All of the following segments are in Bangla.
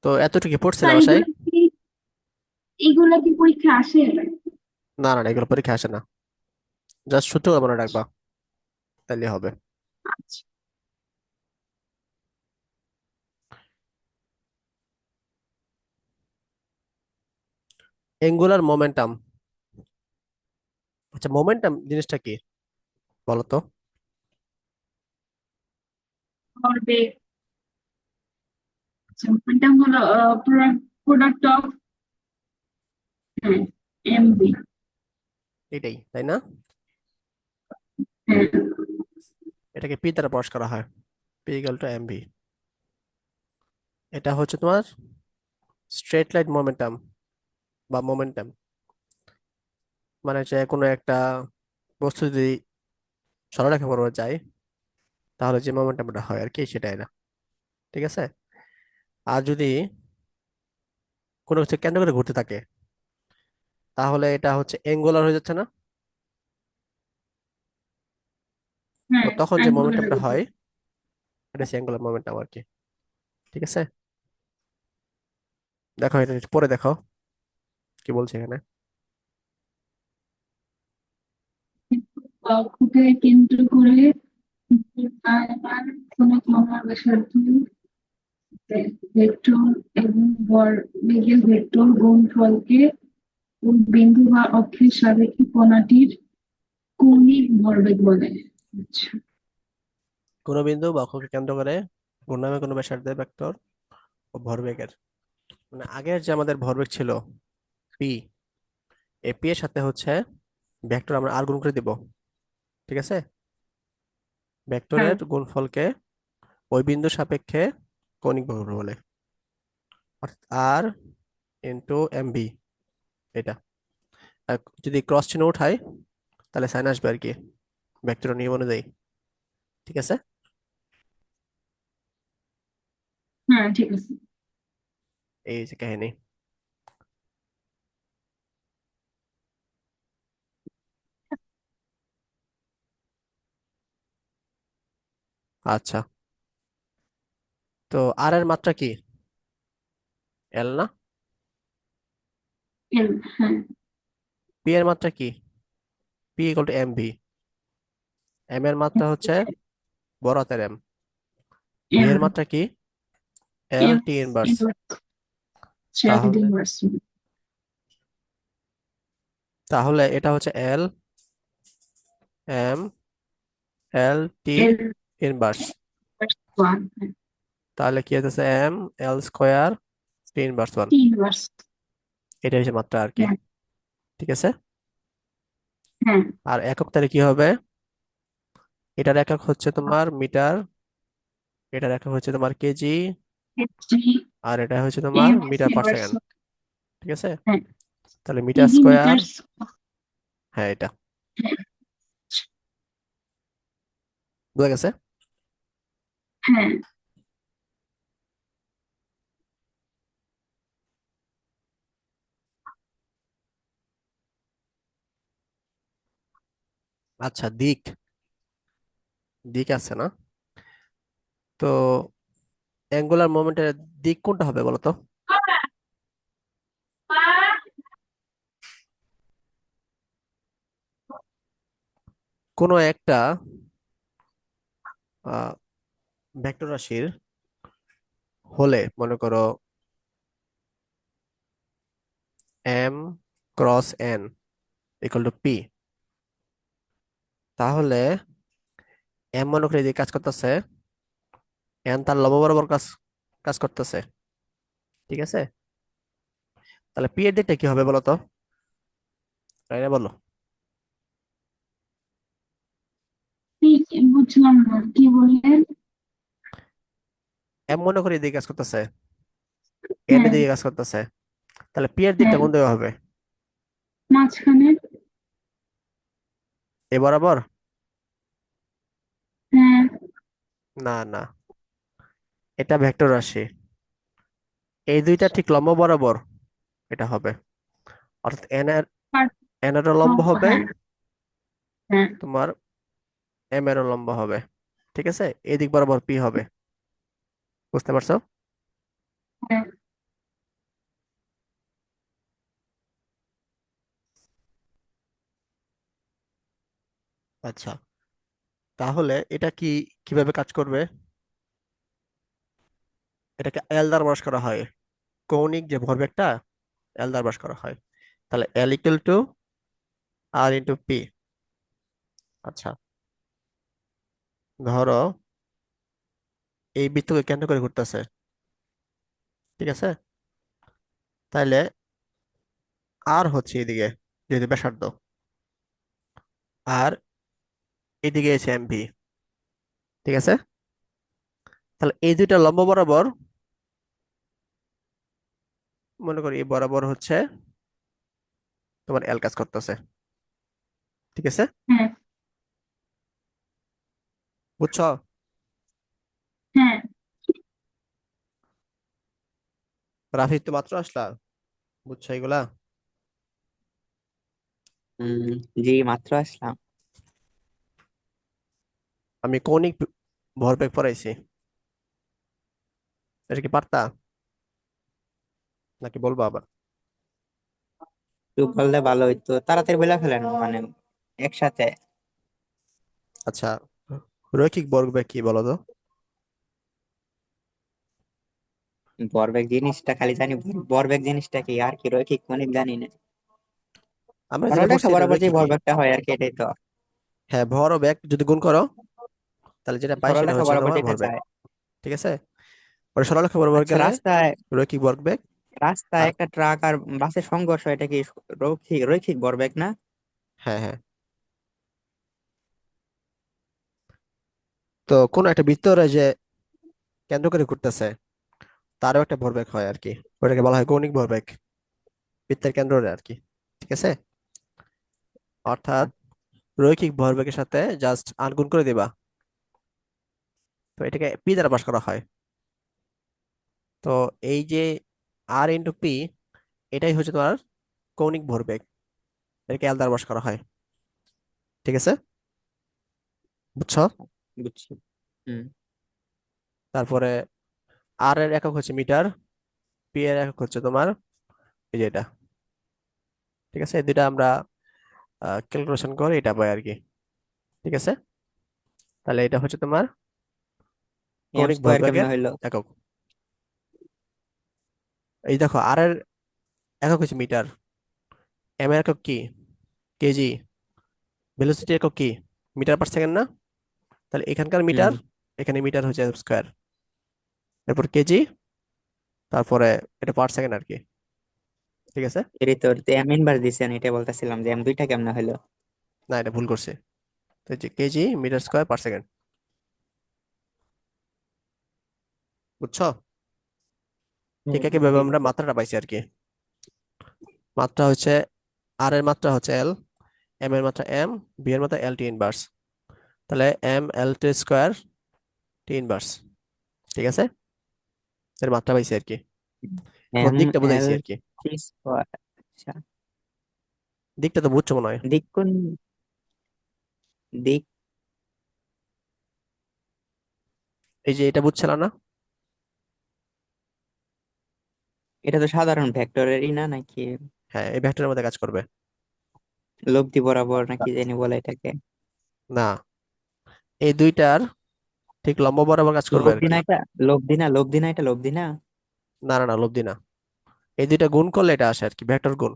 তো এতটুকু পড়ছে না স্যার বাসায়? এগুলা কি পরীক্ষা আসে? না না না, এগুলো পরীক্ষা আসে না। জাস্ট সূত্র মনে রাখবা, তাহলে হবে। আচ্ছা। Angular momentum. আচ্ছা, মোমেন্টাম জিনিসটা কি বলো তো? করবে। আচ্ছা, এটা হলো প্রোডাক্ট অফ, হ্যাঁ, এমবি। এটাই তাই না? হ্যাঁ। এটাকে পি দ্বারা প্রকাশ করা হয়, P equal to M V. এটা হচ্ছে তোমার স্ট্রেট লাইন মোমেন্টাম বা মোমেন্টাম। মানে যে কোনো একটা বস্তু যদি সরলরেখা বরাবর যায়, তাহলে যে মোমেন্টামটা হয় আর কি, সেটাই না। ঠিক আছে। আর যদি কোনো কিছু কেন্দ্র করে ঘুরতে থাকে, তাহলে এটা হচ্ছে অ্যাঙ্গুলার হয়ে যাচ্ছে না? তো হ্যাঁ, তখন যে অ্যাঙ্গুলার মোমেন্টামটা উপর। হয়, এটা হচ্ছে অ্যাঙ্গুলার মোমেন্টাম আর কি। ঠিক আছে। দেখো এটা একটু পরে দেখো কি বলছে এখানে। অক্ষকে কেন্দ্র করে আর কোনো কণার ব্যাসার্ধ ভেক্টর এবং ভরবেগের ভেক্টর গুণফলকে ওই বিন্দু বা অক্ষের সাপেক্ষে কণাটির কৌণিক ভরবেগ বলে। আচ্ছা। কোনো বিন্দু বা অক্ষকে কেন্দ্র করে ঘূর্ণায়মান কোনো ব্যাসার্ধের ভেক্টর ও ভরবেগের, মানে আগের যে আমাদের ভরবেগ ছিল পি, এই পি এর সাথে হচ্ছে ভেক্টর আমরা আর গুণ করে দিব। ঠিক আছে। হ্যাঁ। ভেক্টরের গুণফলকে ওই বিন্দুর সাপেক্ষে কৌণিক ভরবেগ বলে, অর্থাৎ আর ইন্টু এম ভি। এটা আর যদি ক্রস চিহ্ন উঠাই, তাহলে সাইন আসবে আর কি, ভেক্টরের নিয়ম অনুযায়ী। ঠিক আছে। হ্যাঁ, ঠিক আছে। এই যে কাহিনী। আচ্ছা, তো আর এর মাত্রা কি? এল না? হ্যাঁ। পি এর মাত্রা কি? P equal to M V. M এর মাত্রা হচ্ছে বড় হাতের এম। ভি এম এর মাত্রা কি? L M T inverse. Seventeen তাহলে পার্সেন্ট। তাহলে এটা হচ্ছে এল এম এল টি এর ইনভার্স। ওয়ান। তাহলে কি হচ্ছে M L square T inverse one. তিন পার্স। এটা হচ্ছে মাত্রা আর কি। হ্যাঁ। ঠিক আছে। হ্যাঁ। আর একক তাহলে কি হবে? এটার একক হচ্ছে তোমার মিটার, এটার একক হচ্ছে তোমার কেজি, থ্রি আর এটা হচ্ছে তোমার M metre per inverse. Second. ঠিক আছে। হ্যাঁ। তাহলে মিটার কেজি স্কোয়ার, মিটার। হ্যাঁ এটা হ্যাঁ। বোঝা গেছে। হ্যাঁ। আচ্ছা, দিক, দিক আছে না? তো অ্যাঙ্গুলার মোমেন্টের দিক কোনটা হবে বলো তো? কোনো একটা ভেক্টর রাশির হলে মনে করো M cross N equal to P, তাহলে এম মনে করে এদিকে কাজ করতেছে, এন তার লম্ব বরাবর কাজ কাজ করতেছে। ঠিক আছে। তাহলে পি এর দিকটা কি হবে বলো তো? তাই না, বলো। ঠিক, বুঝলাম না কি বললেন। এম মনে করে এদিকে কাজ করতেছে, এন এর হ্যাঁ। দিকে কাজ করতেছে, তাহলে পি এর দিকটা হ্যাঁ, কোন দিকে হবে? মাঝখানে। এ বরাবর? হ্যাঁ। না না, এটা ভেক্টর রাশি, এই দুইটা ঠিক লম্ব বরাবর এটা হবে, অর্থাৎ পার- এন এর লম্ব হবে, হ্যাঁ। হ্যাঁ। তোমার এম এর লম্ব হবে। ঠিক আছে। এই দিক বরাবর পি হবে। বুঝতে পারছো? হ্যাঁ। আচ্ছা, তাহলে এটা কি কিভাবে কাজ করবে? এটাকে এল দ্বারা প্রকাশ করা হয়, কৌণিক যে ভরবেগটা এল দ্বারা প্রকাশ করা হয়। তাহলে L equal to R into P. আচ্ছা, ধরো এই বৃত্তকে কেন্দ্র করে ঘুরতেছে, ঠিক আছে? তাহলে আর হচ্ছে এদিকে, যেহেতু ব্যাসার্ধ, আর এদিকে এসে এমভি, ঠিক আছে? তাহলে এই দুইটা লম্ব বরাবর, মনে করি এই বরাবর হচ্ছে তোমার এল কাজ করতেছে, ঠিক আছে? হ্যাঁ। বুঝছো? হ্যাঁ। রাফি তো মাত্র আসলা, বুঝছো এগুলা? হম। জি, মাত্র আসলাম। আমি কৌণিক ভরবেগ পড়াইছি, এটা কি পারতা নাকি বলবো আবার? একটু বললে ভালো হইতো, তাড়াতাড়ি বলে ফেলেন মানে একসাথে। আচ্ছা, রৈখিক ভরবেগ কি বলো তো? ভরবেগ জিনিসটা খালি জানি, ভরবেগ জিনিসটা কি, আর কি রৈখিক মানে জানি না। আমরা যেটা পড়ছি সরলরেখা এটা বরাবর যে রৈখিকই। ভরবেগটা হয় আর কি, এটাই তো। হ্যাঁ, ভর ও বেগ যদি গুণ করো তাহলে যেটা পাই সেটা সরলরেখা হচ্ছে বরাবর তোমার যেতে ভরবেগ, চায়। ঠিক আছে? ওটা সরলরেখা বরাবর আচ্ছা, গেলে রাস্তায় রৈখিক ভরবেগ। রাস্তায় আর একটা ট্রাক আর বাসের সংঘর্ষ, এটা কি রৈখিক রৈখিক ভরবেগ না? হ্যাঁ, হ্যাঁ। তো কোন একটা বৃত্তরে যে কেন্দ্র করে ঘুরতেছে তারও একটা ভরবেগ হয় আর কি, ওটাকে বলা হয় কৌণিক ভরবেগ, বৃত্তের কেন্দ্রে আর কি, ঠিক আছে? অর্থাৎ রৈখিক ভরবেগের সাথে জাস্ট আর গুণ করে দিবা, তো এটাকে পি দ্বারা প্রকাশ করা হয়। তো এই যে আর ইন্টু পি, এটাই হচ্ছে তোমার কৌণিক ভরবেগ, এটাকে এল দ্বারা প্রকাশ করা হয়, ঠিক আছে? বুঝছো? আচ্ছা, বুঝছি। হম। তারপরে আর এর একক হচ্ছে মিটার, পি এর একক হচ্ছে তোমার এই যে এটা, ঠিক আছে? এই দুইটা আমরা ক্যালকুলেশন করে এটা পাই আর কি, ঠিক আছে? তাহলে এটা হচ্ছে তোমার এম কৌণিক স্কোয়ার কেমনে ভরবেগের হইলো? একক। এই দেখো আর এর একক হচ্ছে মিটার, এম এর একক কি? কেজি। ভেলোসিটি একক কি? মিটার পার সেকেন্ড না? তাহলে এখানকার হম। মিটার, এখানে মিটার হচ্ছে স্কোয়ার, এরপর কেজি, তারপরে এটা পার সেকেন্ড আর কি, ঠিক আছে? এরই তো এম ইনভার্স দিছেন, এটা বলতেছিলাম যে এম দুইটা কেমনে হইলো। না, এটা ভুল করছে। তো এই যে KG metre square per second, বুঝছো? ঠিক হম, একইভাবে আমরা বুঝছি। মাত্রাটা পাইছি আর কি। মাত্রা হচ্ছে আর এর মাত্রা হচ্ছে এল, এম এর মাত্রা এম, বি এর মাত্রা এল টি ইনভার্স। তাহলে এম এল টি স্কোয়ার টি ইনভার্স, ঠিক আছে? এর মাত্রা পাইছি আর কি। এখন এম দিকটা এল বুঝাইছি আর কি। টি স্কোয়ার। আচ্ছা। দিকটা তো বুঝছো মনে হয়। দিক কোন দিক? এই যে এটা বুঝছিল না? এটা তো সাধারণ ভেক্টরেরই না নাকি? হ্যাঁ, এই ভেক্টরের মধ্যে কাজ করবে। লব্ধি বরাবর নাকি জানি বলে এটাকে। না, এই দুইটার ঠিক লম্ব বরাবর কাজ করবে আর লব্ধি কি। না এটা, লব্ধি না, লব্ধি না এটা, লব্ধি না। না, না, না, লব্ধি না। এই দুইটা গুণ করলে এটা আসে আর কি, ভেক্টর গুণ।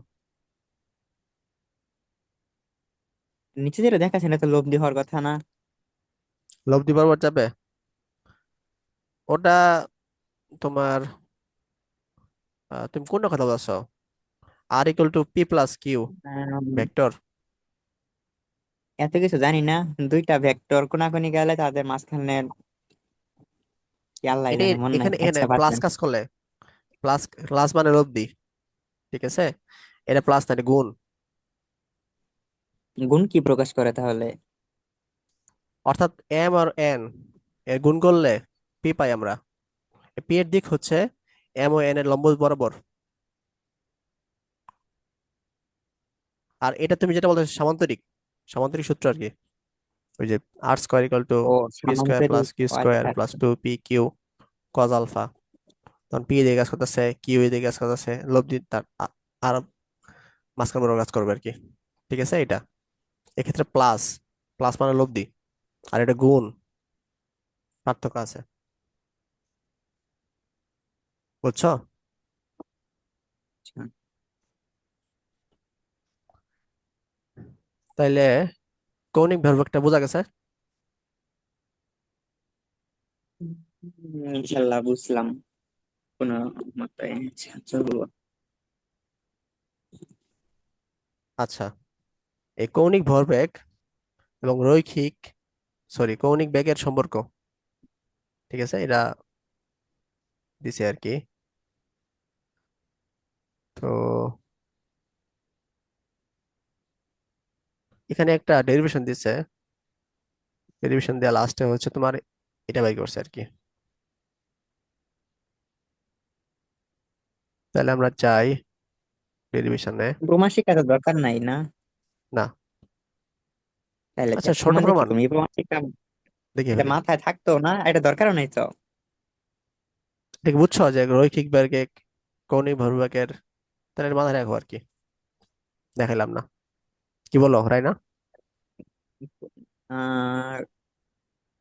নিচে যেটা দেখাচ্ছে না তো লব্ধি হওয়ার কথা না? লব্ধি বরাবর যাবে ওটা তোমার, তুমি কোনটা কথা বলছো? R equal to P plus Q um, vector. এত কিছু জানি না। দুইটা ভেক্টর কোনাকুনি গেলে তাদের মাঝখানে কি আল্লাহ এটা জানে, মন নাই। এখানে এখানে আচ্ছা, বাদ প্লাস দেন। কাজ করলে, প্লাস, প্লাস মানে লব্ধি, ঠিক আছে? এটা প্লাস না, এটা গুণ। গুণ কি প্রকাশ করে তাহলে? অর্থাৎ এম আর এন এর গুণ করলে পি পাই আমরা। পি এর দিক হচ্ছে এম ও এন এর লম্ব বরাবর। আর এটা তুমি যেটা বলছো সামান্তরিক, সামান্তরিক সূত্র আর কি, ওই যে আর স্কোয়ার ইকুয়াল টু ও, পি স্কোয়ার প্লাস সামান্তরিক। কিউ ও, স্কোয়ার আচ্ছা প্লাস আচ্ছা। Two P Q cos alpha. তখন পি দিয়ে কাজ করতেছে, কিউ দিয়ে কাজ করতেছে, লব্ধি তার আর মাঝখান বরাবর কাজ করবে আর কি, ঠিক আছে? এটা এক্ষেত্রে প্লাস, প্লাস মানে লব্ধি, আর এটা গুণ, পার্থক্য আছে। বুঝছো? আচ্ছা। তাইলে কৌণিক ভরবেগটা বোঝা গেছে। ইনশাল্লাহ বুঝলাম কোন মাত্রায়। আচ্ছা চলো। আচ্ছা, এই কৌণিক ভরবেগ এবং কৌণিক বেগের সম্পর্ক, ঠিক আছে, এটা দিছে আর কি। তো এখানে একটা ডেরিভেশন দিছে, ডেরিভেশন দেওয়া লাস্টে হচ্ছে তোমার এটা বাই করছে আর কি। তাহলে আমরা চাই ডেরিভেশনে। প্রমাণ শিক্ষা তো দরকার নাই না? না। তাহলে আচ্ছা, ছোট প্রমাণ দেখি প্রমাণ তুমি প্রমাণ শিক্ষা দেখে এটা ফেলি। মাথায় থাকতো না, এটা দরকারও নাই তো। ঠিক বুঝছো যে রৈখিক বেগের কৌণিক ভরবেগের, তাহলে এটা মাথায় রাখো আর কি, দেখাইলাম না। কি বলো, রাই না? আর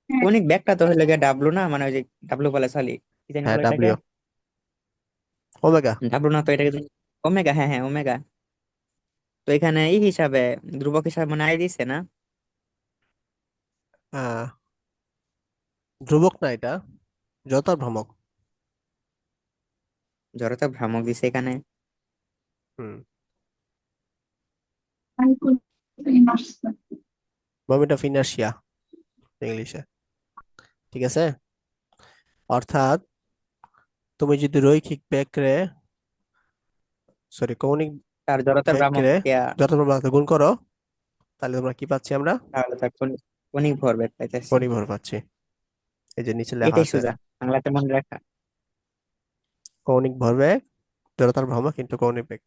হ্যাঁ, কনিক ব্যাগটা তো হলো গিয়ে ডাবলু না, মানে ওই যে ডাবলু বলে সরি, কি জানি হ্যাঁ, বলে এটাকে? W, omega. ডাবলু না তো এটাকে ওমেগা, হ্যাঁ হ্যাঁ ওমেগা। তো এখানে এই হিসাবে ধ্রুবক হিসাবে মানে আই দিছে না? আহ ধ্রুবক না এটা, জড়তার ভ্রামক। জড়তা ভ্রামক দিছে এখানে। হুম। আমি করতে ইনার্সিয়া। মোমেন্ট অফ ইনার্শিয়া ইংলিশে। ঠিক আছে, অর্থাৎ তুমি যদি রৈখিক বেগরে, কৌণিক তার জড়তা ভ্রামক বেগরে দিয়া জড়তা প্রবণতা গুণ করো, তাহলে তোমরা কি পাচ্ছি আমরা? তাহলে তার কনিক ভরবেগ পাইতেছি। কৌণিক ভর পাচ্ছি। এই যে নিচে লেখা এটাই আছে, সোজা, বাংলাতে মনে রাখা। কৌণিক ভরবেগ জড়তার ভ্রামক কিন্তু কৌণিক বেগ।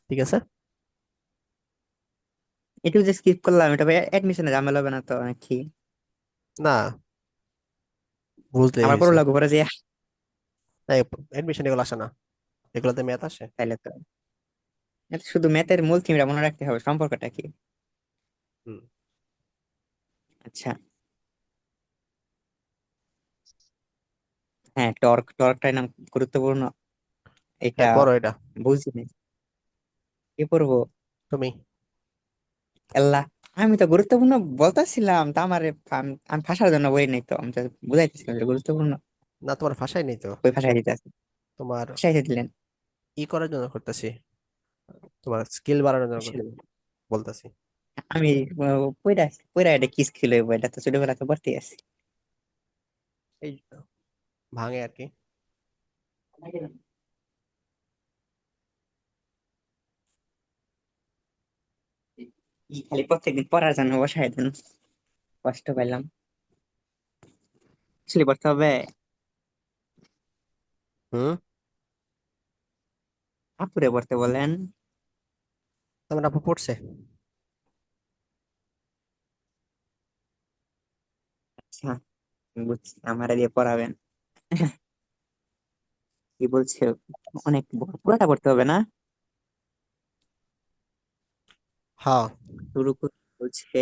ঠিক আছে। একটু যে স্কিপ করলাম, এটা অ্যাডমিশনে ঝামেলা হবে না তো নাকি? না, বুঝলেই আবার পড়া হয়েছে। লাগবে পরে যে। এডমিশন এগুলো আসে না, এগুলোতে ম্যাথ আসে। তাইলে তো এটা শুধু ম্যাথের মূল থিমটা মনে রাখতে হবে, সম্পর্কটা কি। হুম। আচ্ছা। হ্যাঁ, টর্কটাই নাম গুরুত্বপূর্ণ। এটা হ্যাঁ, পড়ো এটা বুঝিনি, কি পড়বো? তুমি। আল্লাহ, আমি তো গুরুত্বপূর্ণ বলতেছিলাম তা আমার আমি ফাঁসার জন্য বই নাই তো, আমি তো বুঝাইতেছিলাম যে গুরুত্বপূর্ণ। না, তোমার ভাষাই নেই তো। ওই ভাষায় দিতে আছে, তোমার ভাষায় দিলেন। ই করার জন্য করতেছি, তোমার স্কিল বাড়ানোর জন্য আসলে বলতেছি। আমি পয়রা পয়রা এটা কিস ছিল, এটা তো ছোটবেলা তো পড়তে আছি। এই ভাঙে আর কি। খালি প্রত্যেকদিন পড়ার জন্য বসাই দেন, কষ্ট পাইলাম। আসলে পড়তে হবে। হুম। আপুরে পড়তে বলেন। তোমার আপু পড়ছে? আচ্ছা, বুঝছি, আমারে দিয়ে পড়াবেন। কি বলছে? অনেক পুরাটা পড়তে হবে না? হ্যাঁ। শুরু বলছে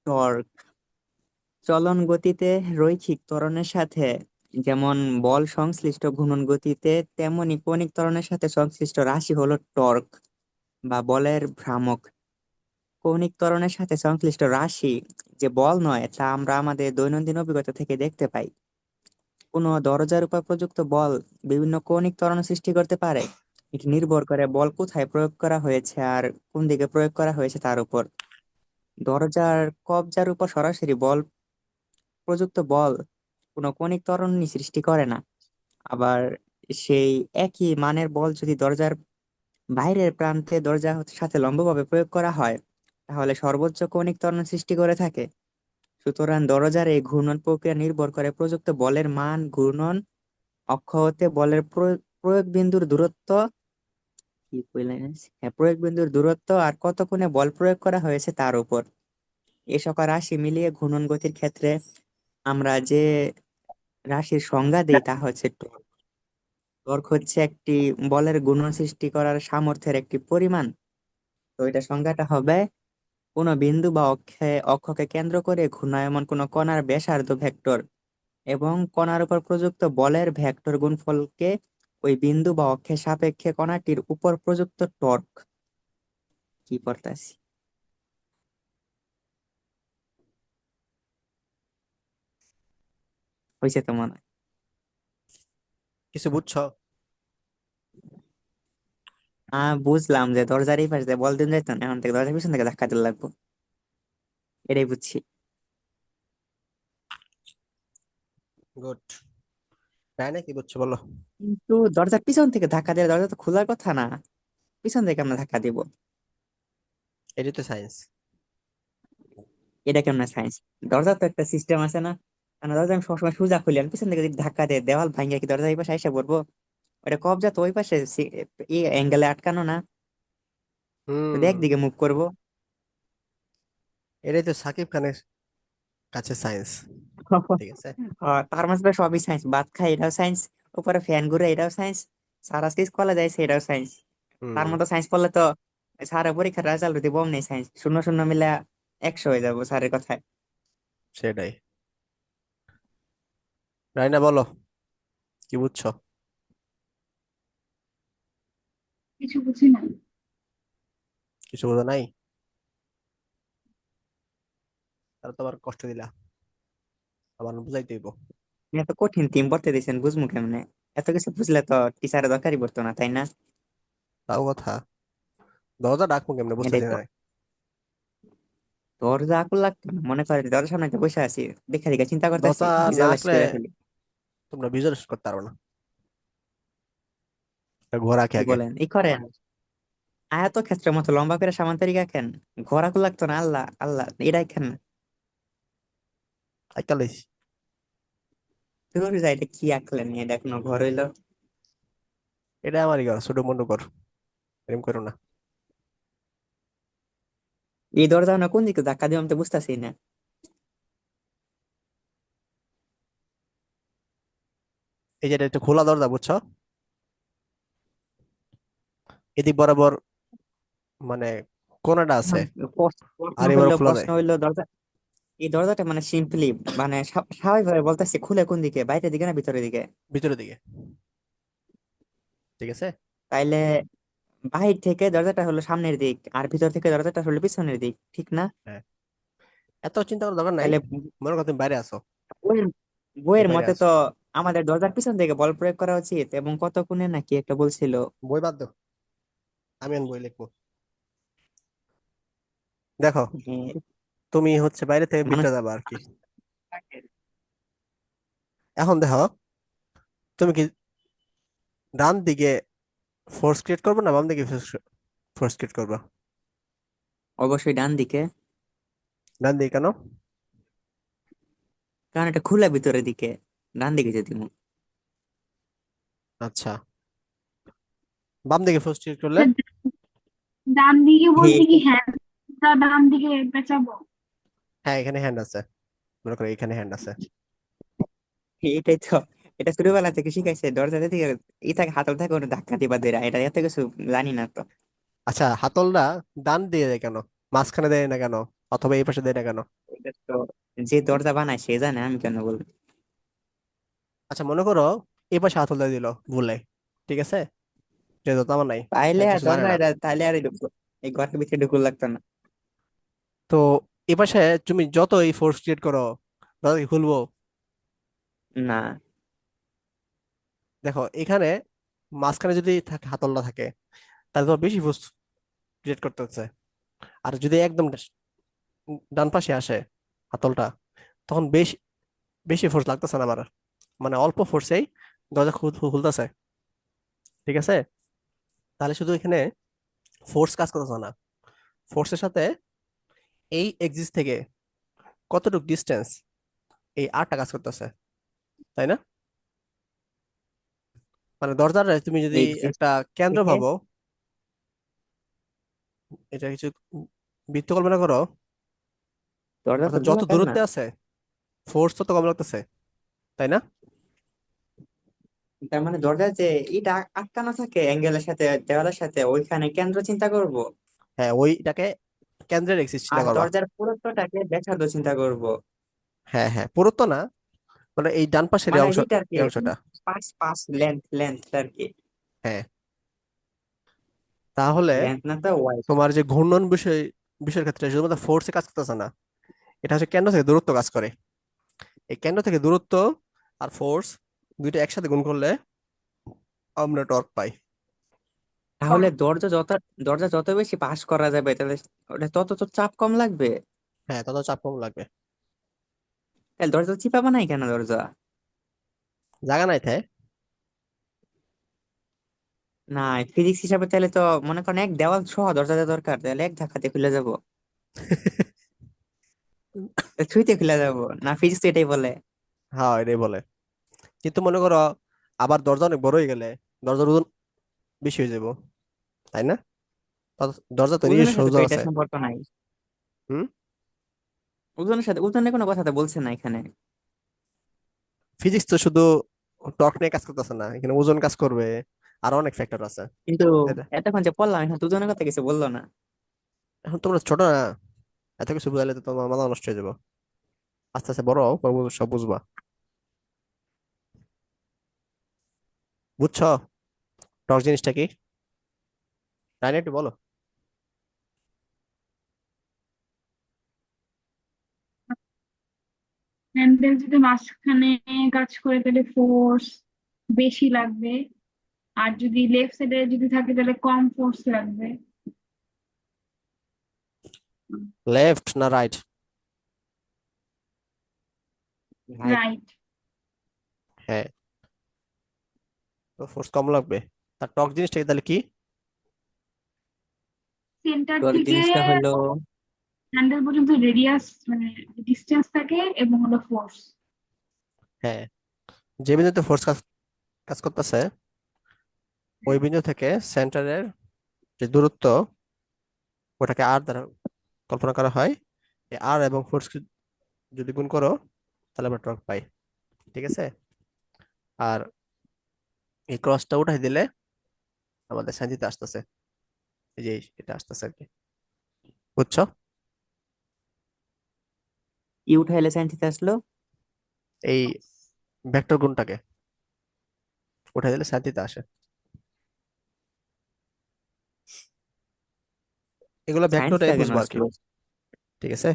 টর্ক। চলন গতিতে রৈখিক ত্বরণের সাথে যেমন বল সংশ্লিষ্ট ঘূর্ণন গতিতে, তেমনি কৌণিক ত্বরণের সাথে সংশ্লিষ্ট রাশি হলো টর্ক বা বলের ভ্রামক। কৌণিক ত্বরণের সাথে সংশ্লিষ্ট রাশি যে বল নয়, তা আমরা আমাদের দৈনন্দিন অভিজ্ঞতা থেকে দেখতে পাই। কোনো দরজার উপর প্রযুক্ত বল বিভিন্ন কৌণিক ত্বরণ সৃষ্টি করতে পারে। এটি নির্ভর করে বল কোথায় প্রয়োগ করা হয়েছে আর কোন দিকে প্রয়োগ করা হয়েছে তার উপর। দরজার কবজার উপর সরাসরি বল প্রযুক্ত বল কোনো কৌণিক ত্বরণই সৃষ্টি করে না। আবার সেই একই মানের বল যদি দরজার বাইরের প্রান্তে দরজার সাথে লম্বভাবে প্রয়োগ করা হয়, তাহলে সর্বোচ্চ কৌণিক ত্বরণ সৃষ্টি করে থাকে। সুতরাং দরজার এই ঘূর্ণন প্রক্রিয়া নির্ভর করে প্রযুক্ত বলের মান, ঘূর্ণন অক্ষ হতে বলের প্রয়োগ বিন্দুর দূরত্ব, কি কইলেন? হ্যাঁ, প্রয়োগ বিন্দুর দূরত্ব আর কত কোণে বল প্রয়োগ করা হয়েছে তার উপর। এ সকল রাশি মিলিয়ে ঘূর্ণন গতির ক্ষেত্রে আমরা যে রাশির সংজ্ঞা দিই তা হচ্ছে টর্ক। টর্ক হচ্ছে একটি বলের ঘূর্ণন সৃষ্টি করার সামর্থ্যের একটি পরিমাণ। তো এটা সংজ্ঞাটা হবে কোনো বিন্দু বা অক্ষকে কেন্দ্র করে ঘূর্ণায়মান কোনো কণার ব্যাসার্ধ ভেক্টর এবং কণার উপর প্রযুক্ত বলের ভেক্টর গুণফলকে ওই বিন্দু বা অক্ষের সাপেক্ষে কণাটির উপর প্রযুক্ত টর্ক কি পড়তাছি। হয়েছে তো মনে হয়। কিছু বুঝছো? বুঝলাম যে দরজার এই পাশে দিয়ে বল দিন যাইতো না, এখন থেকে দরজার পিছন থেকে ধাক্কা দিতে লাগবো, এটাই বুঝছি। গুড। তাই না, কি বুঝছো বলো? কিন্তু দরজার পিছন থেকে ধাক্কা দিলে দরজা তো খোলার কথা না, পিছন থেকে আমরা ধাক্কা দিব? এটাই তো সায়েন্স। এটা কেমন সায়েন্স? দরজার তো একটা সিস্টেম আছে না? কারণ দরজা আমি সবসময় সোজা খুলি, আমি পিছন থেকে যদি ধাক্কা দেয় দেওয়াল ভাঙে কি দরজা এই পাশে এসে পড়বো? ওটা কবজা তো ওই পাশে এই অ্যাঙ্গেলে আটকানো না, যদি হুম। একদিকে মুভ করবো। এটাই তো সাকিব খানের কাছে সায়েন্স। ঠিক আছে। তার মাঝে সবই সায়েন্স, ভাত খাই এটাও সায়েন্স, উপরে ফ্যান ঘুরে এটাও সায়েন্স, স্যার আজকে স্কুলে যাইছে এটাও সায়েন্স। তার হুম। মতো সায়েন্স পড়লে তো স্যারের পরীক্ষার রেজাল্ট দিব নেই, সায়েন্স শূন্য শূন্য মিলে 100 হয়ে যাবো স্যারের কথায়। সেটাই। রাইনা বলো, কি বুঝছো? কিছু বুঝি না। কিছু বোঝো নাই? তাহলে তোমার কষ্ট দিলা, আমার বুঝাইতে হইব। এত কঠিন টিম পড়তে দিয়েছেন, বুঝবো কেমনে? এত কিছু বুঝলে তো টিচারের দরকারই পড়তো না, তাই না? তাও কথা, দরজা ডাকবো কেমনে এটাই বুঝতেছি তো। না। দরজা আকুল লাগতো না, মনে করে দরজার সামনে একটা বসে আছি, দেখা দেখা চিন্তা করতেছি, দরজা ভিজুয়ালাইজ ডাকলে করে ফেলি। তোমরা ভিজুয়ালাইজ করতে পারো না। ঘোরা কি খেয়ে বলেন, এই করেন আয়ত ক্ষেত্রের মতো লম্বা করে সামান্তরিক আঁকেন, ঘোরা আকুল লাগতো না? আল্লাহ আল্লাহ, এটাই খেন না। আইকাল। তোর যা, এটা কি আঁকলেন, এটা কোনো ঘর হইলো? এটা আমারই ঘর, ছোট মন্ডু ঘর, এরকম করো না। এই দরজা না কোন দিকে ধাক্কা দিয়ে আমি তো বুঝতেছি না। এই যে এটা একটু খোলা দরজা বুঝছো, এদিক বরাবর মানে কোনাটা আছে, এখন প্রশ্ন আর এবার হইলো খোলা প্রশ্ন যায়। হইলো দরজা, এই দরজাটা মানে সিম্পলি মানে স্বাভাবিকভাবে বলতেছি, খুলে কোন দিকে, বাইরের দিকে না ভিতরের দিকে? ভিতরের দিকে। ঠিক আছে। তাইলে বাহির থেকে দরজাটা হলো সামনের দিক, আর ভিতর থেকে দরজাটা হলো পিছনের দিক, ঠিক না? হ্যাঁ, এত চিন্তা করার দরকার নাই। তাইলে মনে করো তুমি বাইরে আছো, বইয়ের এই বইয়ের বাইরে মতে তো আছো। আমাদের দরজার পিছন থেকে বল প্রয়োগ করা উচিত, এবং কত কোণে নাকি একটা বলছিল। বই বাদ দাও, আমি এখন বই লিখবো। দেখো, হ্যাঁ, তুমি হচ্ছে বাইরে থেকে মানুষ ভিতরে যাবা আর কি। এখন দেখো, তুমি কি ডান দিকে ফোর্স ক্রিয়েট করবে না বাম দিকে ফোর্স ক্রিয়েট করবে? অবশ্যই ডান দিকে, ডান দিকে কেন? কারণ এটা খোলা ভিতরের দিকে, ডান দিকে যদি আচ্ছা, বাম দিকে ফোর্স ক্রিয়েট করলে? ডান দিকে বলতে কি হ্যান্ডটা ডান দিকে পেঁচাবো? হ্যাঁ, এখানে হ্যান্ড আছে, মনে করো এখানে হ্যান্ড আছে। এটাই তো, এটা ছোটবেলা থেকে শিখাইছে, দরজা থেকে ই থাকে হাতল থাকে ওটা ধাক্কা দিবা দেরা, এটা এত কিছু জানি না তো। আচ্ছা, হাতলটা ডান দিয়ে দেয় কেন, মাঝখানে দেয় না কেন, অথবা এই পাশে দেয় না কেন? এটা তো যে দরজা বানায় সে জানে, আমি কেন বলবো? আচ্ছা, মনে করো এই পাশে হাতল দিয়ে দিল ভুলে, ঠিক আছে, যেহেতু তো আমার নাই, তাইলে তাই আর কিছু জানে দরজা না। তাইলে আর এই ঘরের ভিতরে ঢুকুর লাগতো না। তো এই পাশে তুমি যত এই ফোর্স ক্রিয়েট করো, দরজা কি খুলবো? না, দেখো এখানে মাঝখানে যদি থাকে, হাতলটা থাকে, তাহলে তোমার বেশি ফোর্স ক্রিয়েট করতে হচ্ছে। আর যদি একদম ডান পাশে আসে হাতলটা, তখন বেশি বেশি ফোর্স লাগতেছে না আমার, মানে অল্প ফোর্সেই দরজা খুলতেছে। ঠিক আছে, তাহলে শুধু এখানে ফোর্স কাজ করতেছে না, ফোর্সের সাথে এই এক্সিস থেকে কতটুকু ডিস্টেন্স, এই আরটা কাজ করতেছে, তাই না? মানে দরজার তুমি যদি এই একটা কেন্দ্র থেকে ভাবো, এটা কিছু বৃত্ত কল্পনা করো, দরজা তো অর্থাৎ যত গোলাকার না। দূরত্বে আছে ফোর্স তত কম লাগতেছে, তাই না? তার মানে দরজা যে এটা আটকানো থাকে অ্যাঙ্গেলের সাথে দেওয়ালের সাথে, ওইখানে কেন্দ্র চিন্তা করব। হ্যাঁ, ওইটাকে কেন্দ্রের এক্সিস চিন্তা আর করবা। দরজার পুরুত্বটাকে ব্যাসার্ধ চিন্তা করব। হ্যাঁ হ্যাঁ, পুরুত্ব না, মানে এই ডান পাশের এই মানে অংশ, যেটা আর কি এই অংশটা। পাঁচ পাঁচ লেন্থ আর কি। হ্যাঁ, তাহলে লেন্থ না তো ওয়াইড। তোমার যে ঘূর্ণন বিষয়ের ক্ষেত্রে শুধুমাত্র ফোর্সে কাজ করতেছে না, এটা হচ্ছে কেন্দ্র থেকে দূরত্ব কাজ করে। এই কেন্দ্র থেকে দূরত্ব আর ফোর্স দুইটা একসাথে গুণ করলে আমরা টর্ক পাই। তাহলে দরজা যত বেশি পাস করা যাবে তাহলে ওটা তত তো চাপ কম লাগবে। হ্যাঁ, তত চাপ কম লাগবে। তাহলে দরজা চিপাবো নাই কেন দরজা? জায়গা নাই তাই। না, ফিজিক্স হিসাবে তাহলে তো মনে করেন এক দেওয়াল সহ দরজা দেওয়া দরকার, তাহলে এক ধাক্কাতে খুলে যাবো। ছুঁইতে খুলে যাবো না, ফিজিক্স তো এটাই বলে। হ্যাঁ, এটাই বলে। কিন্তু মনে করো আবার দরজা অনেক বড় হয়ে গেলে দরজার ওজন বেশি হয়ে যাব, তাই না? দরজা তো ওজনের নিজস্ব সাথে তো ওজন এটা আছে। সম্পর্ক নাই। হুম। ওজনের কোনো কথা তো বলছে না এখানে। ফিজিক্স তো শুধু টর্ক নিয়ে কাজ করতেছে না, এখানে ওজন কাজ করবে, আরো অনেক ফ্যাক্টর আছে, কিন্তু তাই না? এতক্ষণ যে পড়লাম এখন তো ওজনের কথা কিছু বললো না। এখন তোমরা ছোট না, এত কিছু বুঝাইলে তো তোমার মাথা নষ্ট হয়ে যাবে। আস্তে আস্তে বড় হও, পরে সব বুঝবা। বুঝছো টর্ক জিনিসটা কি? তাই না, একটু বলো। হ্যান্ডেল যদি মাঝখানে কাজ করে তাহলে ফোর্স বেশি লাগবে, আর যদি লেফট সাইডে যদি থাকে তাহলে কম ফোর্স লাগবে। লেফট না রাইট? রাইট। রাইট। হ্যাঁ, তো ফোর্স কম লাগবে। তার টর্ক জিনিসটা কি তাহলে কি? সেন্টার টর্ক থেকে জিনিসটা হলো, হ্যান্ডেল পর্যন্ত রেডিয়াস মানে ডিস্টেন্স থাকে এবং হলো ফোর্স। হ্যাঁ, যে বিন্দুতে ফোর্স কাজ কাজ করতেছে ওই বিন্দু থেকে সেন্টারের যে দূরত্ব ওটাকে আর দ্বারা কল্পনা করা হয়। এই আর এবং ফোর্স যদি গুণ করো তাহলে আমরা টর্ক পাই। ঠিক আছে। আর এই ক্রসটা উঠাই দিলে আমাদের সাইন থিটা আসতেছে, এই যে এটা আসতেছে আর কি। বুঝছো? ই উঠাইলে সাইন থিটা আসলো। এই ভেক্টর গুণটাকে উঠাই দিলে সাইন থিটা আসে। এগুলো সাইন ভেক্টরে থিটা কেন বুঝবো আর কি। আসলো? ঠিক আছে।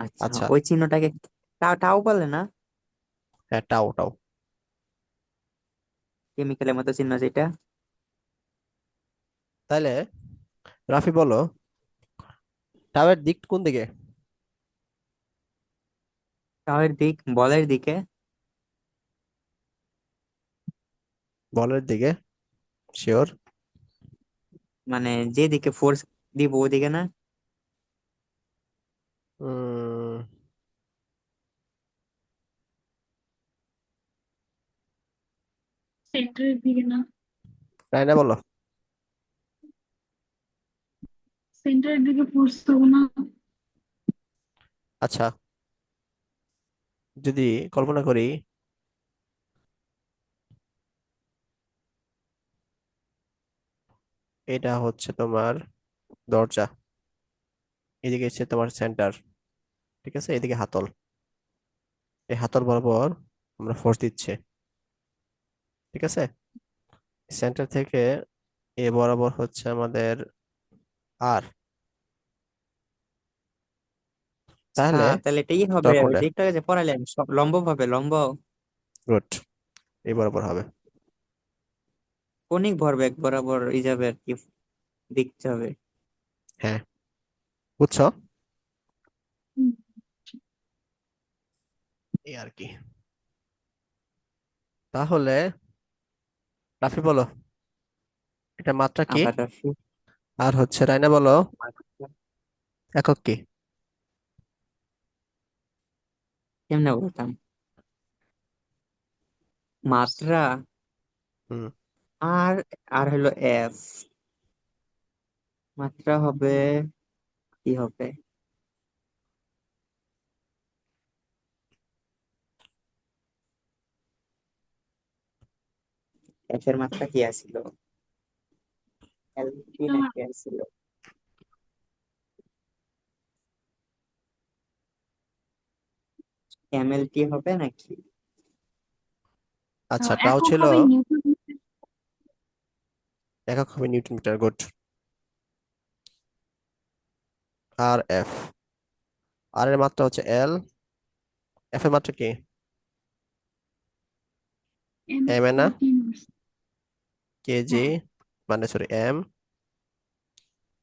আচ্ছা, আচ্ছা। ওই চিহ্নটাকে টাও টাও বলে না? হ্যাঁ, টাও টাও। কেমিক্যালের মতো চিহ্ন যেটা। তাহলে রাফি বলো, টাওয়ের দিক কোন দিকে? টাওয়ের দিক বলের দিকে। বলের দিকে? শিওর? মানে যেদিকে ফোর্স দিব ওদিকে না? উম সেন্টারের দিকে না। তাই না, বলো। সেন্টারের দিকে ফোর্স দেবো না। আচ্ছা, যদি কল্পনা করি এটা হচ্ছে তোমার দরজা, এদিকে হচ্ছে তোমার সেন্টার, ঠিক আছে, এদিকে হাতল। এই হাতল বরাবর আমরা ফোর্স দিচ্ছে, ঠিক আছে। সেন্টার থেকে এ বরাবর হচ্ছে আমাদের আর। আচ্ছা, তাহলে তাহলে এটাই হবে টর্ক ওই কোনটা? যে একটু আগে যে পড়াইলাম সব লম্ব ভাবে লম্ব। গুড, এই বরাবর হবে। কৌণিক ভরবেগ বরাবর ই যাবে আর কি, দেখতে হবে। হ্যাঁ, বুঝছো? হুম, এই আর কি। তাহলে রাফি বলো, এটা মাত্রা কি? আবার রাশি। আর হচ্ছে রাইনা বলো একক কি? কেমনে বলতাম? মাত্রা হুম। আর, আর হলো এফ। মাত্রা হবে, কি হবে? এফ এর মাত্রা কি আছিল? এল টি না কি আছিল? এম এল টি হবে নাকি? আচ্ছা, টাও একক ছিল, হবে নিউটন মিটার। একক হবে নিউটন মিটার। গুড। আর এফ, আর এর মাত্রা হচ্ছে এল, এফ এর মাত্রা কি? এম এম এ না? স্কয়ার টি ইনভার্স। কেজি, হ্যাঁ, মানে sorry M,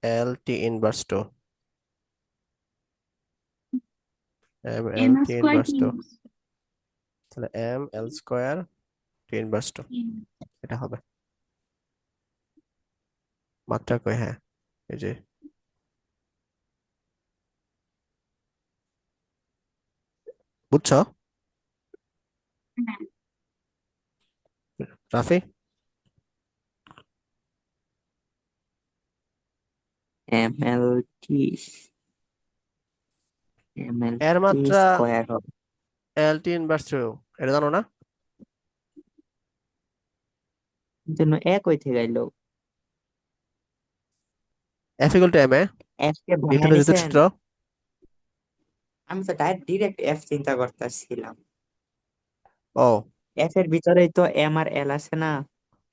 L T inverse two, M L M T square inverse T two, inverse. তাহলে M L square T inverse two, এটা হবে মাত্রা কই। হ্যাঁ, এই যে, বুঝছো হ্যাঁ, Rafi? M L T, M L এর টি মাত্রা স্কোয়ার হবে। এল টি ইনভার্স টু, এটা জানো না? জন্য এক হইতে গেল। F equal to M A, F কে ভাঙায় নিউটনের দ্বিতীয় নিছেন। সূত্র। আমি তো ডিরেক্ট এফ চিন্তা করতেছিলাম। ও, এফ এর ভিতরেই তো এম আর এল আছে না?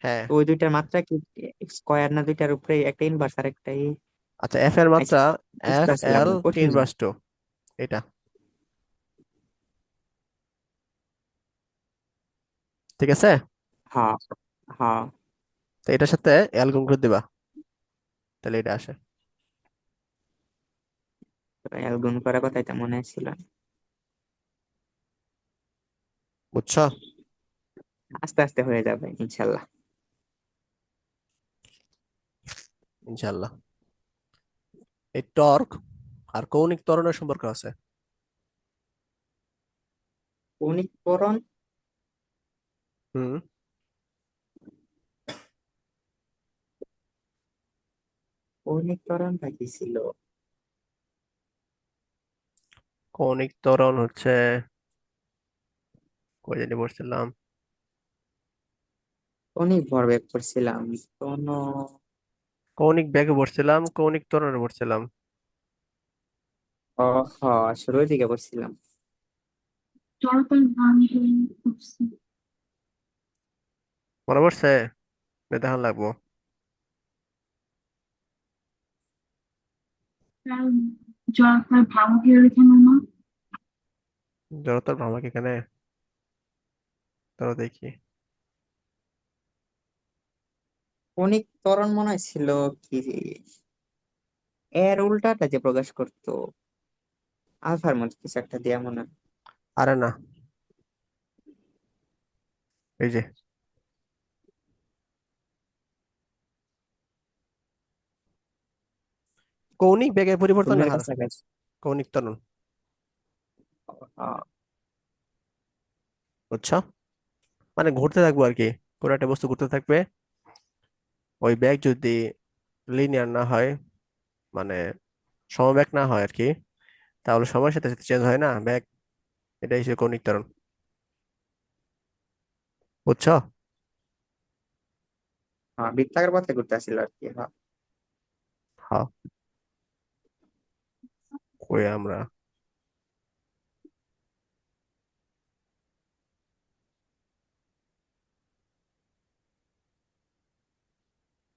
হ্যাঁ। তো ওই দুইটার মাত্রা কি স্কোয়ার না? দুইটার উপরে একটা ইনভার্স আর একটা আচ্ছা, এফ এর মাত্রা এফ বুঝতেছিলাম এল না, টি কঠিন। ইনভার্স টু, এটা। ঠিক আছে, হ্যাঁ, হ্যাঁ। তো এটার সাথে এল গুণ করে দিবা, তাহলে এটা আসে। এল গুণ করার কথাই তো মনে ছিল। বুঝছো? আস্তে আস্তে হয়ে যাবে ইনশাল্লাহ। ইনশাল্লাহ। এই টর্ক আর কৌণিক ত্বরণের সম্পর্ক আছে। কৌণিক ত্বরণ। হুম। কৌণিক ত্বরণটা কি ছিল? কৌণিক ত্বরণ হচ্ছে, কই জানি পড়ছিলাম, কৌণিক ভরবেগ করছিলাম কোন। কৌণিক বেগে পড়ছিলাম, কৌণিক ত্বরণে পড়ছিলাম। ও হ্যাঁ, শুরুর দিকে করছিলাম। জড়তার ভাঙে করছি। মনে পড়ছে? দেখান লাগবো। কারণ জড়তার ভাঙে এখানে না। জড়তার ভ্রামক এখানে, ধরো দেখি। কৌণিক ত্বরণ মনে হয় ছিল কি, এর উল্টাটা যে প্রকাশ করতো আলফার মধ্যে কিছু একটা দিয়া মনে হয়। আরে না, এই যে কৌণিক বেগের পরিবর্তনের শূন্যের হার, কাছাকাছি। কৌণিক ত্বরণ। আহ, বুঝছো? মানে ঘুরতে থাকবো আর কি, কোনো একটা বস্তু ঘুরতে থাকবে, ওই বেগ যদি লিনিয়ার না হয়, মানে সমবেগ না হয় আর কি, তাহলে সময়ের সাথে সাথে চেঞ্জ হয় না বেগ, এটাই হচ্ছে কৌণিক ত্বরণ। বুঝছো? হ্যাঁ, বৃত্তাকার পথে ঘুরতে আসছিল আর কি, হ্যাঁ। হ্যাঁ। কই আমরা,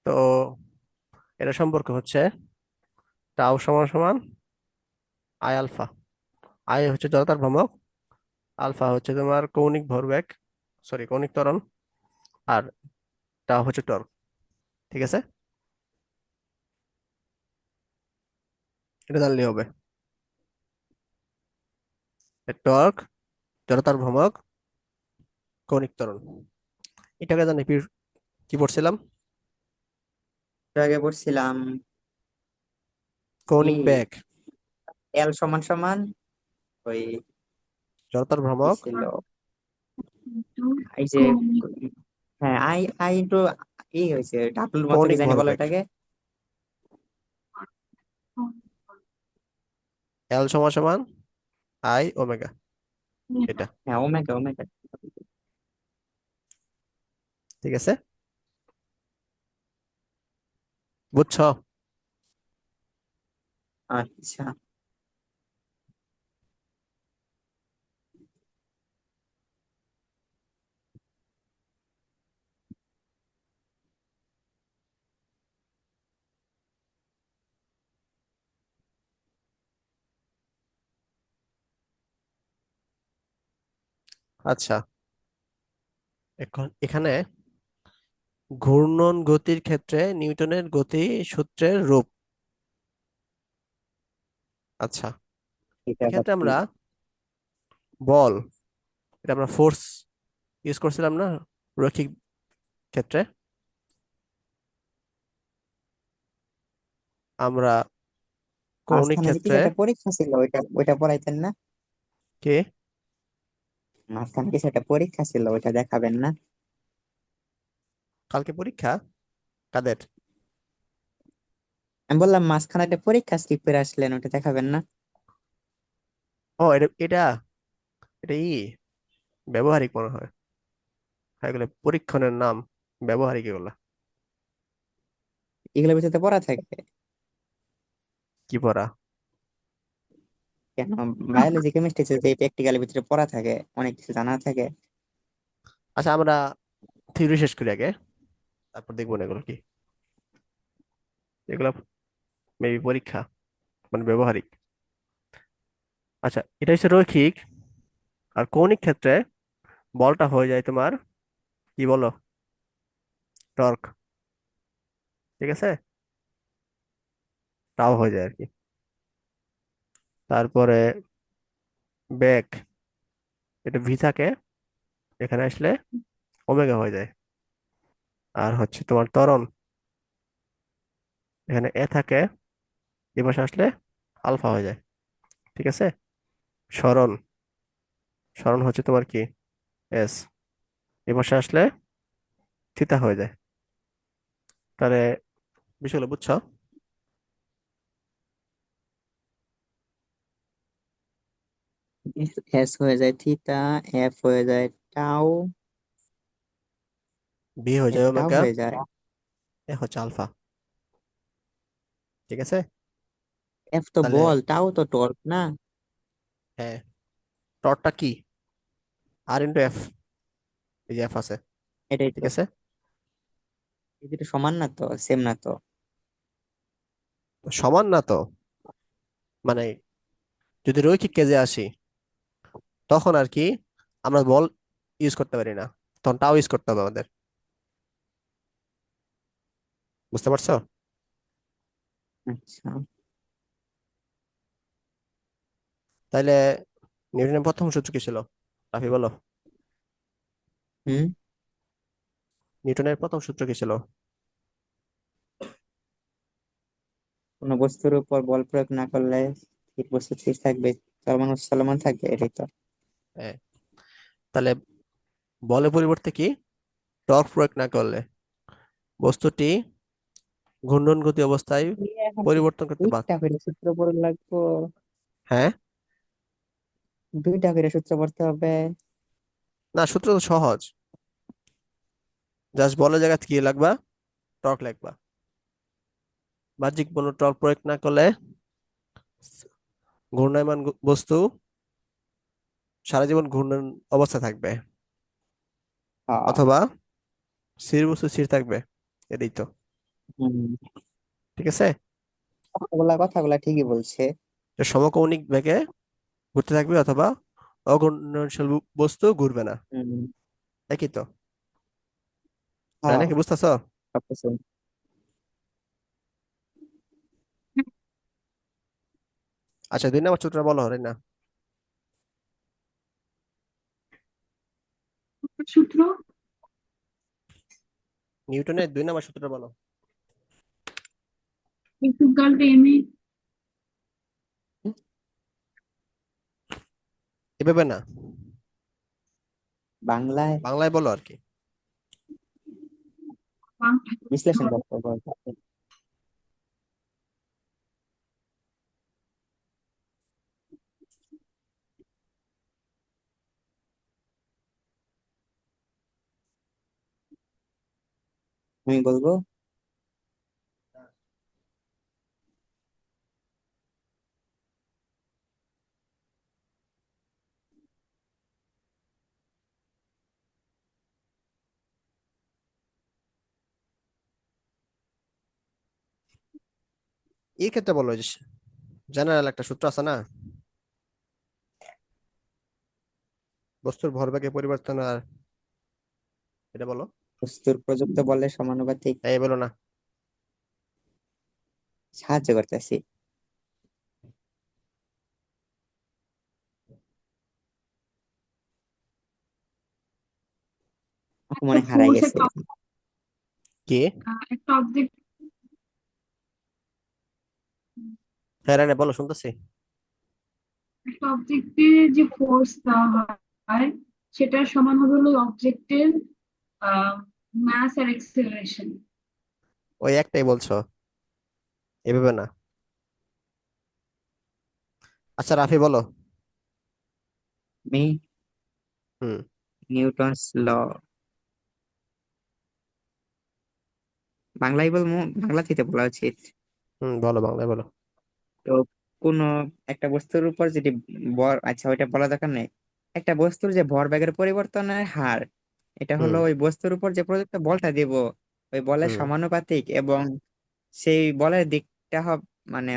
তো এটা সম্পর্ক হচ্ছে টাও সমান সমান আই আলফা। আই হচ্ছে জড়তার ভ্রামক, আলফা হচ্ছে তোমার কৌণিক ভরবেগ, সরি কৌণিক ত্বরণ, আর টাও হচ্ছে টর্ক। ঠিক আছে, এটা জানলেই হবে। টর্ক, জড়তার ভ্রামক, কৌণিক ত্বরণ, এটাকে জানি কি পড়ছিলাম? একটু আগে পড়ছিলাম কৌণিক কি, বেগ, এল সমান সমান ওই জড়তার কি ভ্রামক, ছিল, কিন্তু এই যে, কৌণিক হ্যাঁ, আই আই ইন্টু ই হয়েছে ডাবলুর মতো কি কৌণিক জানি বলে ভরবেগ। এটাকে। এল সমান সমান আই ওমেগা, এটা। হ্যাঁ, ওমেগা ওমেগা। ঠিক আছে। বুঝছো? আচ্ছা। আচ্ছা, এখন এখানে ঘূর্ণন গতির ক্ষেত্রে নিউটনের গতি সূত্রের রূপ। আচ্ছা, এটা আবার এক্ষেত্রে কি? আমরা বল, এটা আমরা ফোর্স ইউজ করছিলাম না রৈখিক ক্ষেত্রে? আমরা কৌণিক মাঝখানে যে ক্ষেত্রে কিছু একটা পরীক্ষা ছিল, ওইটা ওইটা পড়াইতেন না? কি? মাঝখানে কিছু একটা পরীক্ষা ছিল, ওইটা দেখাবেন না? কালকে পরীক্ষা কাদের? আমি বললাম মাঝখানে একটা পরীক্ষা স্কিপ করে আসলেন, ওটা দেখাবেন না? ও, এটা এটা এটা ব্যবহারিক মনে হয়। হ্যাঁ, এগুলো পরীক্ষণের নাম, ব্যবহারিক এগুলা। এগুলোর ভিতরে তো পড়া থাকে। কি পড়া? কেন, বায়োলজি কেমিস্ট্রি যে প্র্যাকটিক্যালের ভিতরে পড়া থাকে, অনেক কিছু জানা থাকে। আচ্ছা, আমরা থিওরি শেষ করি আগে, তারপর দেখবো না এগুলো কি। এগুলো মেবি পরীক্ষা, মানে ব্যবহারিক। আচ্ছা, এটা হচ্ছে রৈখিক। আর কৌণিক ক্ষেত্রে বলটা হয়ে যায় তোমার, কি বলো, টর্ক। ঠিক আছে, তাও হয়ে যায় আর কি। তারপরে বেগ, এটা ভি থাকে, এখানে আসলে ওমেগা হয়ে যায়। আর হচ্ছে তোমার ত্বরণ, এখানে এ থাকে, এ পাশে আসলে আলফা হয়ে যায়। ঠিক আছে। সরণ, সরণ হচ্ছে তোমার কি, এস, এ পাশে আসলে থিতা হয়ে যায়। তাহলে বিষয়গুলো বুঝছো? এস হয়ে যায় থিতা, এফ হয়ে যায় টাও, বি হয়ে এফ যায় টাও ওমেগা, হয়ে যায়। এ হচ্ছে আলফা। ঠিক আছে। এফ তো তাহলে বল, টাও তো টর্ক না? হ্যাঁ, টর্কটা কি, আর ইন্টু এফ, এই যে এফ আছে। এটাই ঠিক তো। আছে। এই দুটো সমান না তো, সেম না তো? সমান না তো, মানে যদি রৈখিক কেজে আসি তখন আর কি আমরা বল ইউজ করতে পারি না, তখন টাও ইউজ করতে হবে আমাদের। বুঝতে পারছো? আচ্ছা। তাইলে নিউটনের প্রথম সূত্র কি ছিল, রাফি বলো? হুম। নিউটনের প্রথম সূত্র কি ছিল? কোনো বস্তুর উপর বল প্রয়োগ না করলে স্থির বস্তু স্থির থাকবে, চলমান বস্তু চলমান থাকবে, এটাই তো। হ্যাঁ, তাহলে বলের পরিবর্তে কি, টর্ক প্রয়োগ না করলে বস্তুটি ঘূর্ণন গতি অবস্থায় এখন তো পরিবর্তন করতে দুইটা করে সূত্র পড়ে লাগবো। হ্যাঁ, দুইটা করে সূত্র পড়তে হবে। না সূত্র তো সহজ, জাস্ট বলের জায়গায় কি লাগবা, টর্ক লাগবা। বাহ্যিক কোনো টর্ক প্রয়োগ না করলে ঘূর্ণায়মান বস্তু সারা জীবন ঘূর্ণন অবস্থা থাকবে, হ্যাঁ। অথবা স্থির বস্তু স্থির থাকবে। এটাই তো। হম। ঠিক আছে। কথাগুলা কথাগুলা ঠিকই বলছে। যে সমকৌণিক বেগে ঘুরতে থাকবে, অথবা অঘূর্ণনশীল বস্তু ঘুরবে না। হম। একই তো, তাই হ্যাঁ, নাকি? বুঝতেছো? সবকিছু। আচ্ছা, 2 নম্বর সূত্র বলো রে না। সূত্র। নিউটনের 2 নম্বর সূত্রটা বলো। ইকুয়াল টু এম এ। এভাবে না, বাংলায় বাংলায় বলো আর কি। বিশ্লেষণ করতে বলতে। আমি বলবো এই ক্ষেত্রে বলো যে জেনারেল একটা সূত্র আছে না, বস্তুর ভরবেগের পরিবর্তন আর, এটা বলো। বস্তুর প্রযুক্ত বলের সমানুপাতিক। এই বলো না। সাহায্য করতেছি। আপু একটা মনে হয় হারাই ফোর্স গেছে। কি? একটা অবজেক্ট হ্যাঁ রানে বলো, শুনতেছি। একটা অবজেক্টে যে ফোর্স দেওয়া হয় সেটার সমান হবে হলো অবজেক্টের মাস আর এক্সেলারেশন। ওই একটাই বলছো, এভাবে না। আচ্ছা রাফি বলো। আমি হুম। নিউটনস ল, বাংলায় বলবো, বাংলা থেকে বলা উচিত। হুম, বলো বাংলায় বলো। তো কোন একটা বস্তুর উপর যদি আচ্ছা ওইটা বলা দরকার নেই। একটা বস্তুর যে ভরবেগের পরিবর্তনের হার, এটা হুম। হলো ওই বস্তুর উপর যে প্রযুক্ত বলটা দিব ওই বলের হুম। সমানুপাতিক, এবং সেই বলের দিকটা হবে মানে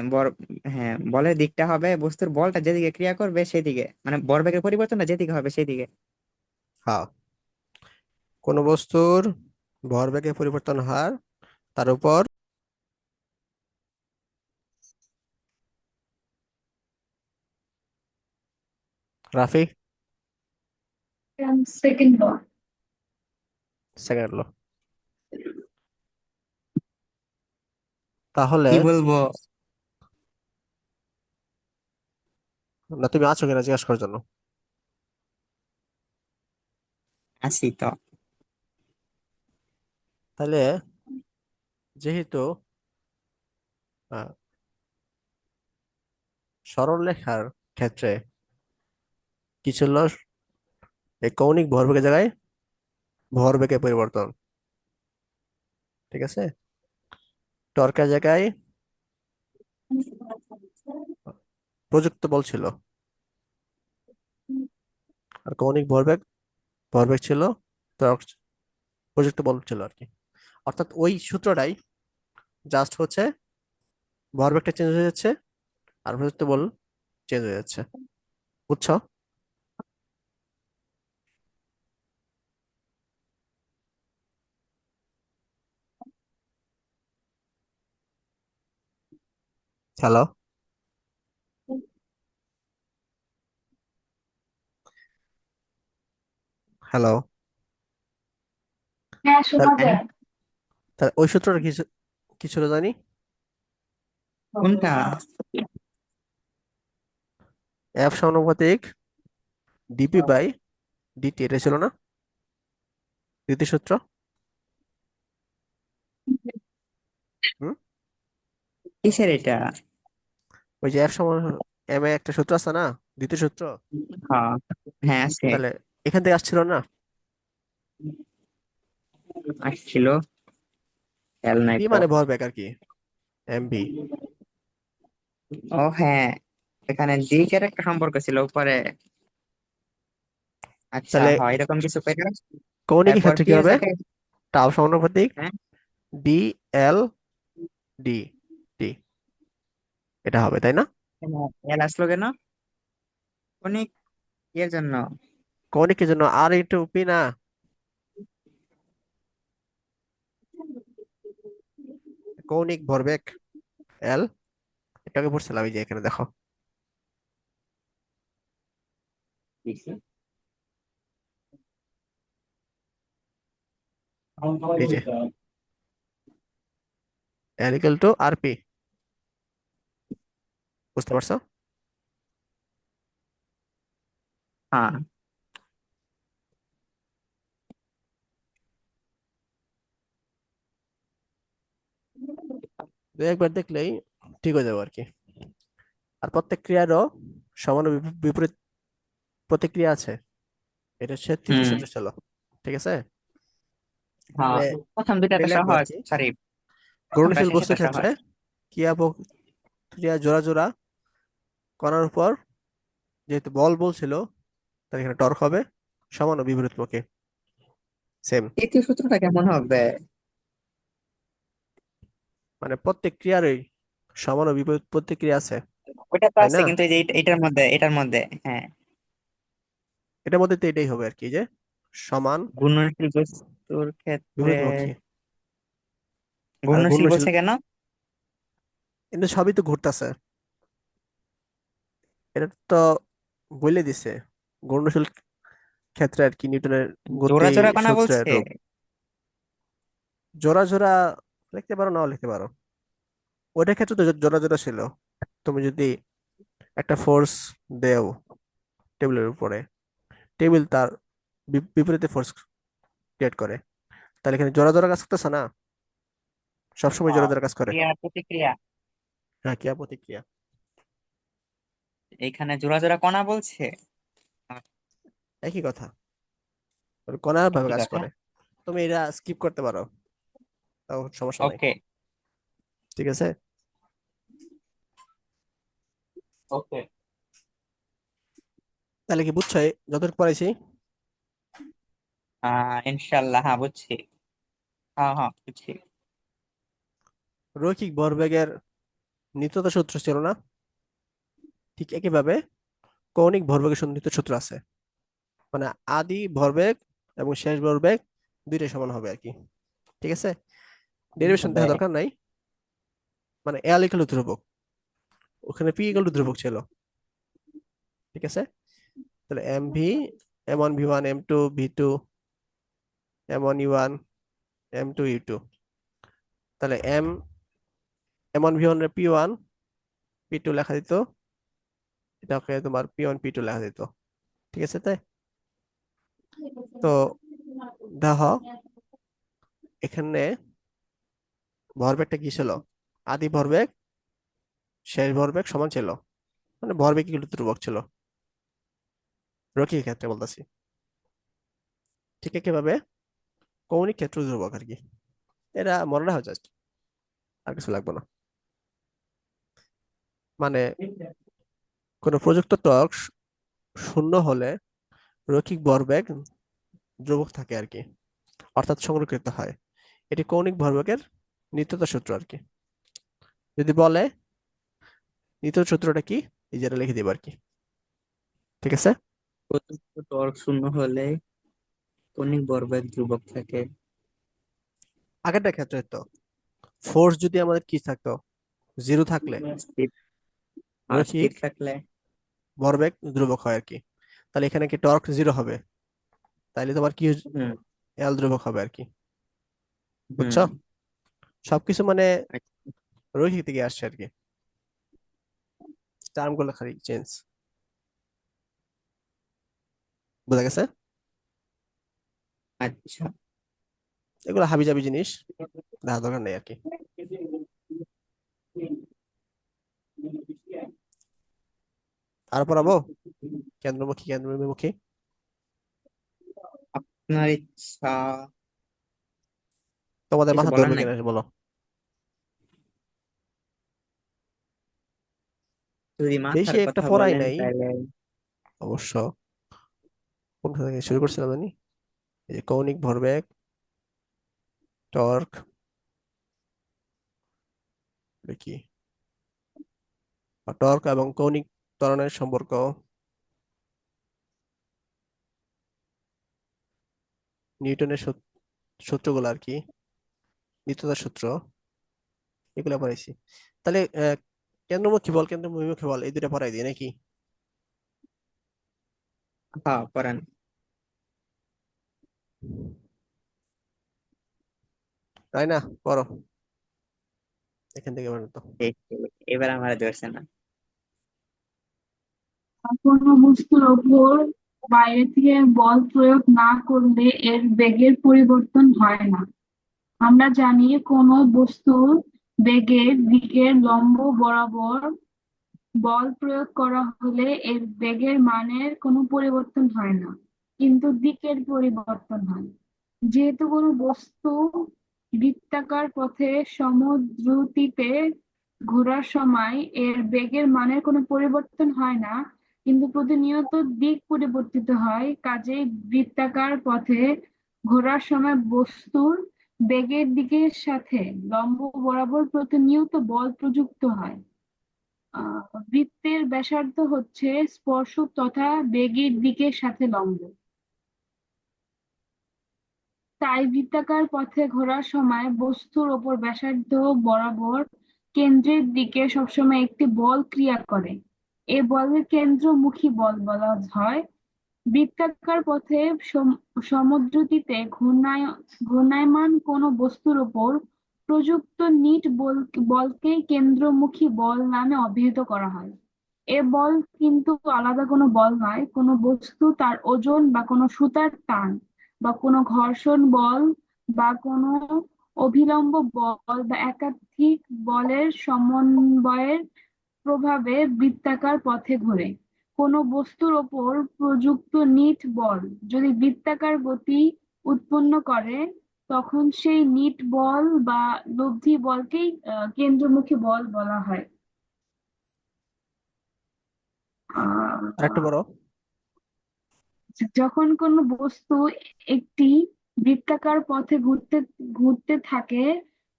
হ্যাঁ বলের দিকটা হবে বস্তুর বলটা যেদিকে ক্রিয়া করবে সেদিকে, মানে ভরবেগের পরিবর্তনটা যেদিকে হবে সেদিকে। হ্যাঁ, কোন বস্তুর ভরবেগের পরিবর্তন হার, তার উপর। Rafi. Second law. Second law. তাহলে কি বলবো? না, তুমি আছো কিনা জিজ্ঞাসা করার জন্য। আসি তো। তাহলে যেহেতু আহ, সরলরেখার ক্ষেত্রে কি ছিল, এই কৌণিক ভরবেগের জায়গায় ভরবেগের পরিবর্তন, ঠিক আছে। টর্কের জায়গায় প্রযুক্ত বল ছিল, আর কৌণিক ভরবেগ ভরবেগ ছিল, টর্ক প্রযুক্ত বল ছিল আর কি। অর্থাৎ ওই সূত্রটাই জাস্ট হচ্ছে ভরবেগটা চেঞ্জ হয়ে যাচ্ছে আর প্রযুক্ত বল চেঞ্জ হয়ে যাচ্ছে, বুঝছো? হ্যালো। হ্যালো। হ্যাঁ, শোনা তাহলে যায়। তাহলে ওই সূত্রটা কি কি ছিল জানি? কোনটা? এফ সমানুপাতিক ডিপি বাই ডিটি, এটা ছিল না দ্বিতীয় সূত্র? হুম। কিসের এটা? ওই যে এফ সমান এম এ একটা সূত্র আছে না, দ্বিতীয় সূত্র। হ্যাঁ, হ্যাঁ আছে। তাহলে এখান থেকে আসছিল না? আসছিল, খেয়াল নাই বি তো। মানে ভরবেগ আর কি, এম বি। ও হ্যাঁ, এখানে দিকের একটা সম্পর্ক ছিল উপরে। আচ্ছা তাহলে হয় এরকম কিছু পেলে। কৌণিকের তারপর ক্ষেত্রে পি কি এর হবে? জায়গায়। টাও সমানুপাতিক হ্যাঁ, ডি এল ডি টি, এটা হবে তাই না? এল আসলো কেন? অনেক এর জন্য। কৌণিকের জন্য আর ইন্টু পি না। কৌণিক ভরবেগ এল, এটাকে পড়ছিলাম, এই যে এখানে দেখো, এই যে এল ইকুয়াল টু আর পি, বুঝতে পারছো? হ্যাঁ, দু একবার দেখলেই ঠিক হয়ে যাবে আর কি। আর প্রত্যেক ক্রিয়ারও সমান ও বিপরীত প্রতিক্রিয়া আছে, এটা হচ্ছে তৃতীয় হুম, সূত্র ছিল, ঠিক আছে। হ্যাঁ। তাহলে প্রথম দুইটা এটা তো লিখবো আর সহজ, কি। সরি প্রথমটা ঘূর্ণনশীল বস্তুর শেষেরটা ক্ষেত্রে সহজ। ক্রিয়া জোড়া জোড়া কণার উপর যেহেতু বল বলছিল, তাহলে এখানে টর্ক হবে সমান ও বিপরীত পক্ষে সেম। তৃতীয় সূত্রটা কেমন হবে? মানে প্রত্যেক ক্রিয়ারই সমান ও বিপরীত প্রতিক্রিয়া আছে, ওটা তো তাই আছে, না? কিন্তু এই যে এটার মধ্যে হ্যাঁ, এটার মধ্যে তো এটাই হবে আর কি, যে সমান ঘূর্ণনশীল বস্তুর ক্ষেত্রে বিপরীতমুখী। আর ঘূর্ণনশীল ঘূর্ণনশীল, বলছে কেন? কিন্তু সবই তো ঘুরতেছে, এটা তো বলে দিছে। ঘূর্ণনশীল ক্ষেত্রে আর কি নিউটনের গতি জোড়া জোড়া কণা সূত্রের বলছে। রূপ। জোড়া জোড়া লিখতে পারো, নাও লিখতে পারো। ওইটার ক্ষেত্রে তো জোড়া জোড়া ছিল। তুমি যদি একটা ফোর্স দেও টেবিলের উপরে, টেবিল তার বিপরীতে ফোর্স ক্রিয়েট করে, তাহলে এখানে জোড়া জোড়া কাজ করতেছে না? সবসময় জোড়া হ্যাঁ, জোড়া কাজ করে। ক্রিয়া প্রতিক্রিয়া। হ্যাঁ, ক্রিয়া প্রতিক্রিয়া। এখানে জোড়া জোড়া কণা বলছে। একই কথা, ওর কণার ভাবে একই কাজ কথা। করে। তুমি এটা স্কিপ করতে পারো, তাও সমস্যা নাই। ওকে। ঠিক আছে। ওকে। তাহলে কি বুঝছো যতটুকু পড়াইছি? ইনশাল্লাহ, হ্যাঁ বুঝছি। হ্যাঁ হ্যাঁ বুঝছি। রৈখিক ভরবেগের নিত্যতা সূত্র ছিল না? ঠিক একইভাবে কৌণিক ভরবেগের নিত্যতা সূত্র আছে। মানে আদি ভরবেগ এবং শেষ ভরবেগ দুইটাই সমান হবে আর কি। ঠিক আছে, ডেরিভেশন হবে। দেখা দরকার নাই। মানে এল ইকুয়াল টু ধ্রুবক, ওখানে পি ইকুয়াল টু ধ্রুবক ছিল। ঠিক আছে, তাহলে M V, M1 V1 M2 V2 M1 U1 M2 U2। তাহলে M1 V1 এর P1 P2 লেখা দিত, এটাকে তোমার P1 P2 লেখা দিত। ঠিক আছে তাই? তো দেখো এখানে ভরবেগটা কি ছিল? আদি ভরবেগ শেষ ভরবেগ সমান ছিল, মানে ভরবেগ কিন্তু ধ্রুবক ছিল, রৈখিক ক্ষেত্রে বলতেছি। ঠিক একইভাবে কৌণিক ক্ষেত্র ধ্রুবক আর কি। এটা মনে রাখা জাস্ট, আর কিছু লাগবে না। মানে কোনো প্রযুক্ত টর্ক শূন্য হলে রৈখিক ভরবেগ ধ্রুবক থাকে আর কি, অর্থাৎ সংরক্ষিত হয়। এটি কৌণিক ভরবেগের নিত্যতা সূত্র আর কি। যদি বলে নিত্যতা সূত্রটা কি, এই যেটা লিখে দিব আর কি। ঠিক আছে। প্রযুক্ত টর্ক শূন্য হলে কৌণিক ভরবেগ ধ্রুবক থাকে। আগেরটা ক্ষেত্রে তো ফোর্স যদি আমাদের কি থাকতো, জিরো থাকলে স্থির। আর স্থির রৈখিক থাকলে। ভরবেগ ধ্রুবক হয় আর কি। তাহলে এখানে কি টর্ক জিরো হবে, তাইলে তোমার কি হুম। এল ধ্রুবক হবে আর কি। হুম। বুঝছো? সবকিছু মানে আচ্ছা। রৈখিক থেকে আসছে আর কি, টার্ম গুলো খালি চেঞ্জ। বোঝা গেছে? আচ্ছা। এগুলো হাবিজাবি জিনিস, দেখা দরকার নেই আর কি। আর পড়াবো কেন্দ্রমুখী কেন্দ্রবিমুখী? আপনার ইচ্ছা। তোমাদের কিছু মাথা বলার ধরবে নাই? কিনা বলো। যদি বেশি মাথার একটা কথা পড়াই বলেন নাই তাহলে। অবশ্য। কোনটা থেকে শুরু করছিলাম জানি, এই যে কৌণিক ভরবেগ, টর্ক, কি টর্ক এবং কৌণিক ত্বরণের সম্পর্ক, নিউটনের সূত্রগুলো আর কি, নিত্যতার সূত্র, এগুলো পড়াইছি। তাহলে কেন্দ্রমুখী বল কেন্দ্রবিমুখী বল এই দুটো পড়াই দিই নাকি? হ্যাঁ পড়ান। তাই না? পড়ো এখান থেকে পড়ো তো। ঠিক ঠিক। এবার আমার ধরছে না। কোনো বস্তুর ওপর বাইরে থেকে বল প্রয়োগ না করলে এর বেগের পরিবর্তন হয় না। আমরা জানি কোনো বস্তুর বেগের দিকের লম্ব বরাবর বল প্রয়োগ করা হলে এর বেগের মানের কোনো পরিবর্তন হয় না, কিন্তু দিকের পরিবর্তন হয়। যেহেতু কোনো বস্তু বৃত্তাকার পথে সমদ্রুতিতে ঘোরার সময় এর বেগের মানের কোনো পরিবর্তন হয় না, কিন্তু প্রতিনিয়ত দিক পরিবর্তিত হয়, কাজেই বৃত্তাকার পথে ঘোরার সময় বস্তুর বেগের দিকের সাথে লম্ব বরাবর প্রতিনিয়ত বল প্রযুক্ত হয়। বৃত্তের ব্যাসার্ধ হচ্ছে স্পর্শক তথা বেগের দিকের সাথে লম্ব। তাই বৃত্তাকার পথে ঘোরার সময় বস্তুর ওপর ব্যাসার্ধ বরাবর কেন্দ্রের দিকে সবসময় একটি বল ক্রিয়া করে। এ বলের কেন্দ্রমুখী বল বলা হয়। বৃত্তাকার পথে সমুদ্রটিতে ঘূর্ণায়মান কোনো বস্তুর উপর প্রযুক্ত বলকেই কেন্দ্রমুখী বল নামে অভিহিত করা হয়। এ বল কিন্তু আলাদা কোনো বল নয়, কোনো বস্তু তার ওজন বা কোনো সুতার টান বা কোনো ঘর্ষণ বল বা কোনো অভিলম্ব বল বা একাধিক বলের সমন্বয়ের প্রভাবে বৃত্তাকার পথে ঘোরে। কোনো বস্তুর ওপর প্রযুক্ত নিট বল যদি বৃত্তাকার গতি উৎপন্ন করে, তখন সেই নিট বল বা লব্ধি বলকেই কেন্দ্রমুখী বল বলা হয়। আরেকটু আহ বড়। যখন কোনো বস্তু একটি বৃত্তাকার পথে ঘুরতে ঘুরতে থাকে,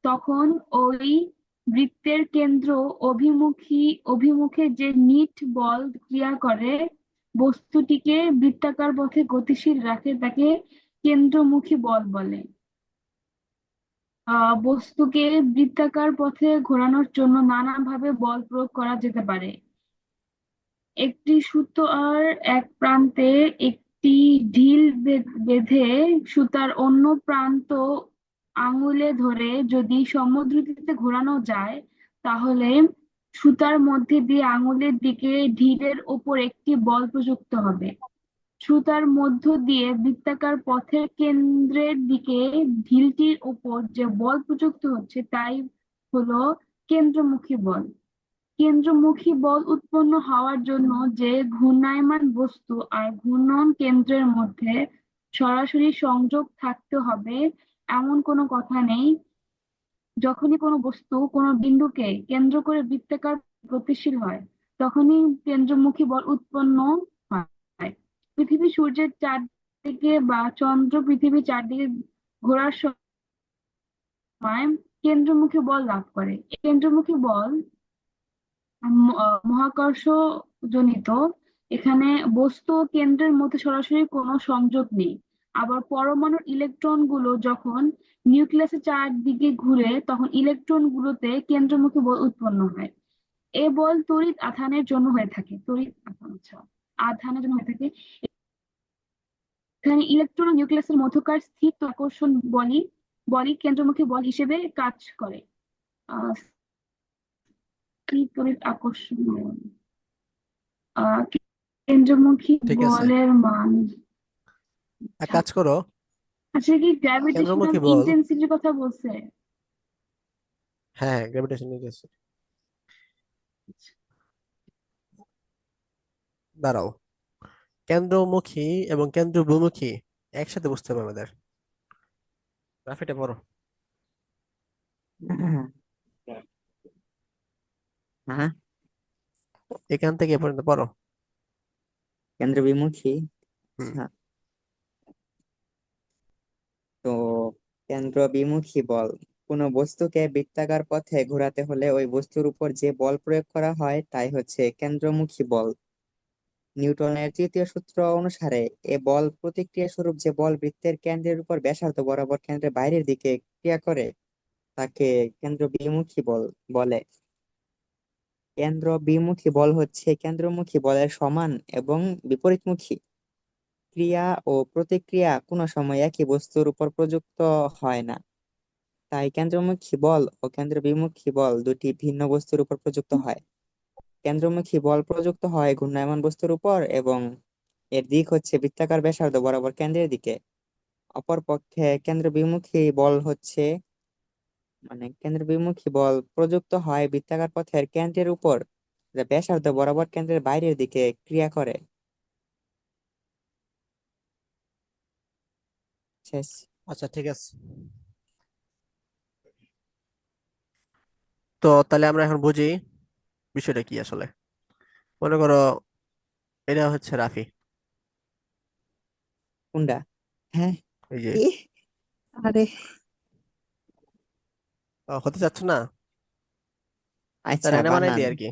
তখন ওই বৃত্তের কেন্দ্র অভিমুখে যে নিট বল ক্রিয়া করে বস্তুটিকে বৃত্তাকার পথে গতিশীল রাখে তাকে কেন্দ্রমুখী বল বলে। বস্তুকে বৃত্তাকার পথে ঘোরানোর জন্য নানাভাবে বল প্রয়োগ করা যেতে পারে। একটি সুতোর এক প্রান্তে একটি ঢিল বেঁধে সুতার অন্য প্রান্ত আঙুলে ধরে যদি সমদ্রুতিতে ঘোরানো যায়, তাহলে সুতার মধ্যে দিয়ে আঙুলের দিকে ঢিলের ওপর একটি বল প্রযুক্ত হবে। সুতার মধ্য দিয়ে বৃত্তাকার পথের কেন্দ্রের দিকে ঢিলটির ওপর যে বল প্রযুক্ত হচ্ছে তাই হলো কেন্দ্রমুখী বল। কেন্দ্রমুখী বল উৎপন্ন হওয়ার জন্য যে ঘূর্ণায়মান বস্তু আর ঘূর্ণন কেন্দ্রের মধ্যে সরাসরি সংযোগ থাকতে হবে এমন কোনো কথা নেই। যখনই কোনো বস্তু কোনো বিন্দুকে কেন্দ্র করে বৃত্তাকার গতিশীল হয়, তখনই কেন্দ্রমুখী বল উৎপন্ন হয়। পৃথিবী সূর্যের চারদিকে বা চন্দ্র পৃথিবীর চারদিকে ঘোরার সময় কেন্দ্রমুখী বল লাভ করে। এই কেন্দ্রমুখী বল মহাকর্ষ জনিত। এখানে বস্তু ও কেন্দ্রের মধ্যে সরাসরি কোনো সংযোগ নেই। আবার পরমাণুর ইলেকট্রন গুলো যখন নিউক্লিয়াসের চারদিকে ঘুরে, তখন ইলেকট্রন গুলোতে কেন্দ্রমুখী বল উৎপন্ন হয়। এ বল তড়িৎ আধানের জন্য হয়ে থাকে। তড়িৎ আধান, আচ্ছা, আধানের জন্য হয়ে থাকে। এখানে ইলেকট্রন ও নিউক্লিয়াসের মধ্যকার স্থিত আকর্ষণ বলই কেন্দ্রমুখী বল হিসেবে কাজ করে। আহ স্থির তড়িৎ আকর্ষণ বল। আহ কেন্দ্রমুখী ঠিক আছে, বলের মান। এক আচ্ছা, কাজ করো। আচ্ছা, কি গ্র্যাভিটেশনাল কেন্দ্রমুখী বল, ইন্টেন্সিটির কথা বলছে? হ্যাঁ গ্র্যাভিটেশন গেছে। দাঁড়াও, কেন্দ্রমুখী এবং কেন্দ্রবিমুখী একসাথে বুঝতে হবে আমাদের। গ্রাফিটা পড়ো, হ্যাঁ, এখান থেকে এ পর্যন্ত পড়ো। কেন্দ্র বিমুখী। হুম। আচ্ছা, তো কেন্দ্র বিমুখী বল কোনো বস্তুকে বৃত্তাকার পথে ঘোরাতে হলে ওই বস্তুর উপর যে বল প্রয়োগ করা হয় তাই হচ্ছে কেন্দ্রমুখী বল। নিউটনের তৃতীয় সূত্র অনুসারে এ বল প্রতিক্রিয়া স্বরূপ যে বল বৃত্তের কেন্দ্রের উপর ব্যাসার্ধ বরাবর কেন্দ্রের বাইরের দিকে ক্রিয়া করে তাকে কেন্দ্র বিমুখী বল বলে। কেন্দ্র বিমুখী বল হচ্ছে কেন্দ্রমুখী বলের সমান এবং বিপরীতমুখী। ক্রিয়া ও প্রতিক্রিয়া কোনো সময় একই বস্তুর উপর প্রযুক্ত হয় না। তাই কেন্দ্রমুখী বল ও কেন্দ্র বিমুখী বল দুটি ভিন্ন বস্তুর উপর প্রযুক্ত হয়। কেন্দ্রমুখী বল প্রযুক্ত হয় ঘূর্ণায়মান বস্তুর উপর এবং এর দিক হচ্ছে বৃত্তাকার ব্যাসার্ধ বরাবর কেন্দ্রের দিকে। অপরপক্ষে কেন্দ্র বিমুখী বল হচ্ছে কেন্দ্র বিমুখী বল প্রযুক্ত হয় বৃত্তাকার পথের কেন্দ্রের উপর, যা ব্যাসার্ধ বরাবর কেন্দ্রের বাইরের দিকে ক্রিয়া করে। শেষ। আচ্ছা ঠিক আছে, তো তাহলে আমরা এখন বুঝি বিষয়টা কি আসলে। মনে করো এটা হচ্ছে রাফি, কোনটা? হ্যাঁ। এই যে। কি? আরে, হতে চাচ্ছ না? তা আচ্ছা রায়না বানাই বানান। দিই আর কি।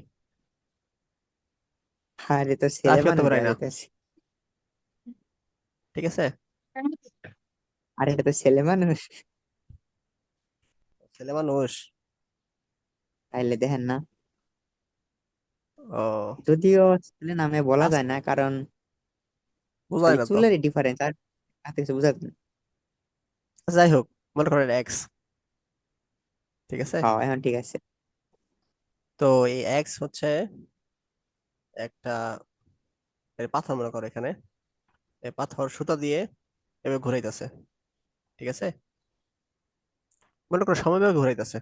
আরে তো ছেলে রাফি মানুষ অথবা দেওয়া রায়না, যাইতেছে। ঠিক আছে। আরে এটা তো ছেলে মানুষ। ছেলে মানুষ। তাইলে দেখেন না, ও, যদিও ছেলে নামে বলা আচ্ছা, যায় না, কারণ বোঝায় খালি না তো। চুলেরই ডিফারেন্স, আর হাতে কিছু বোঝা যায় না। যাই হোক, মনে করেন এক্স, ঠিক আছে। হ্যাঁ এখন ঠিক আছে। তো এই এক্স হচ্ছে একটা এর পাথর, মনে করো এখানে এই পাথর সুতা দিয়ে এভাবে ঘুরাইতেছে, ঠিক আছে। মনে করো সমবেগে ঘুরাইতেছে,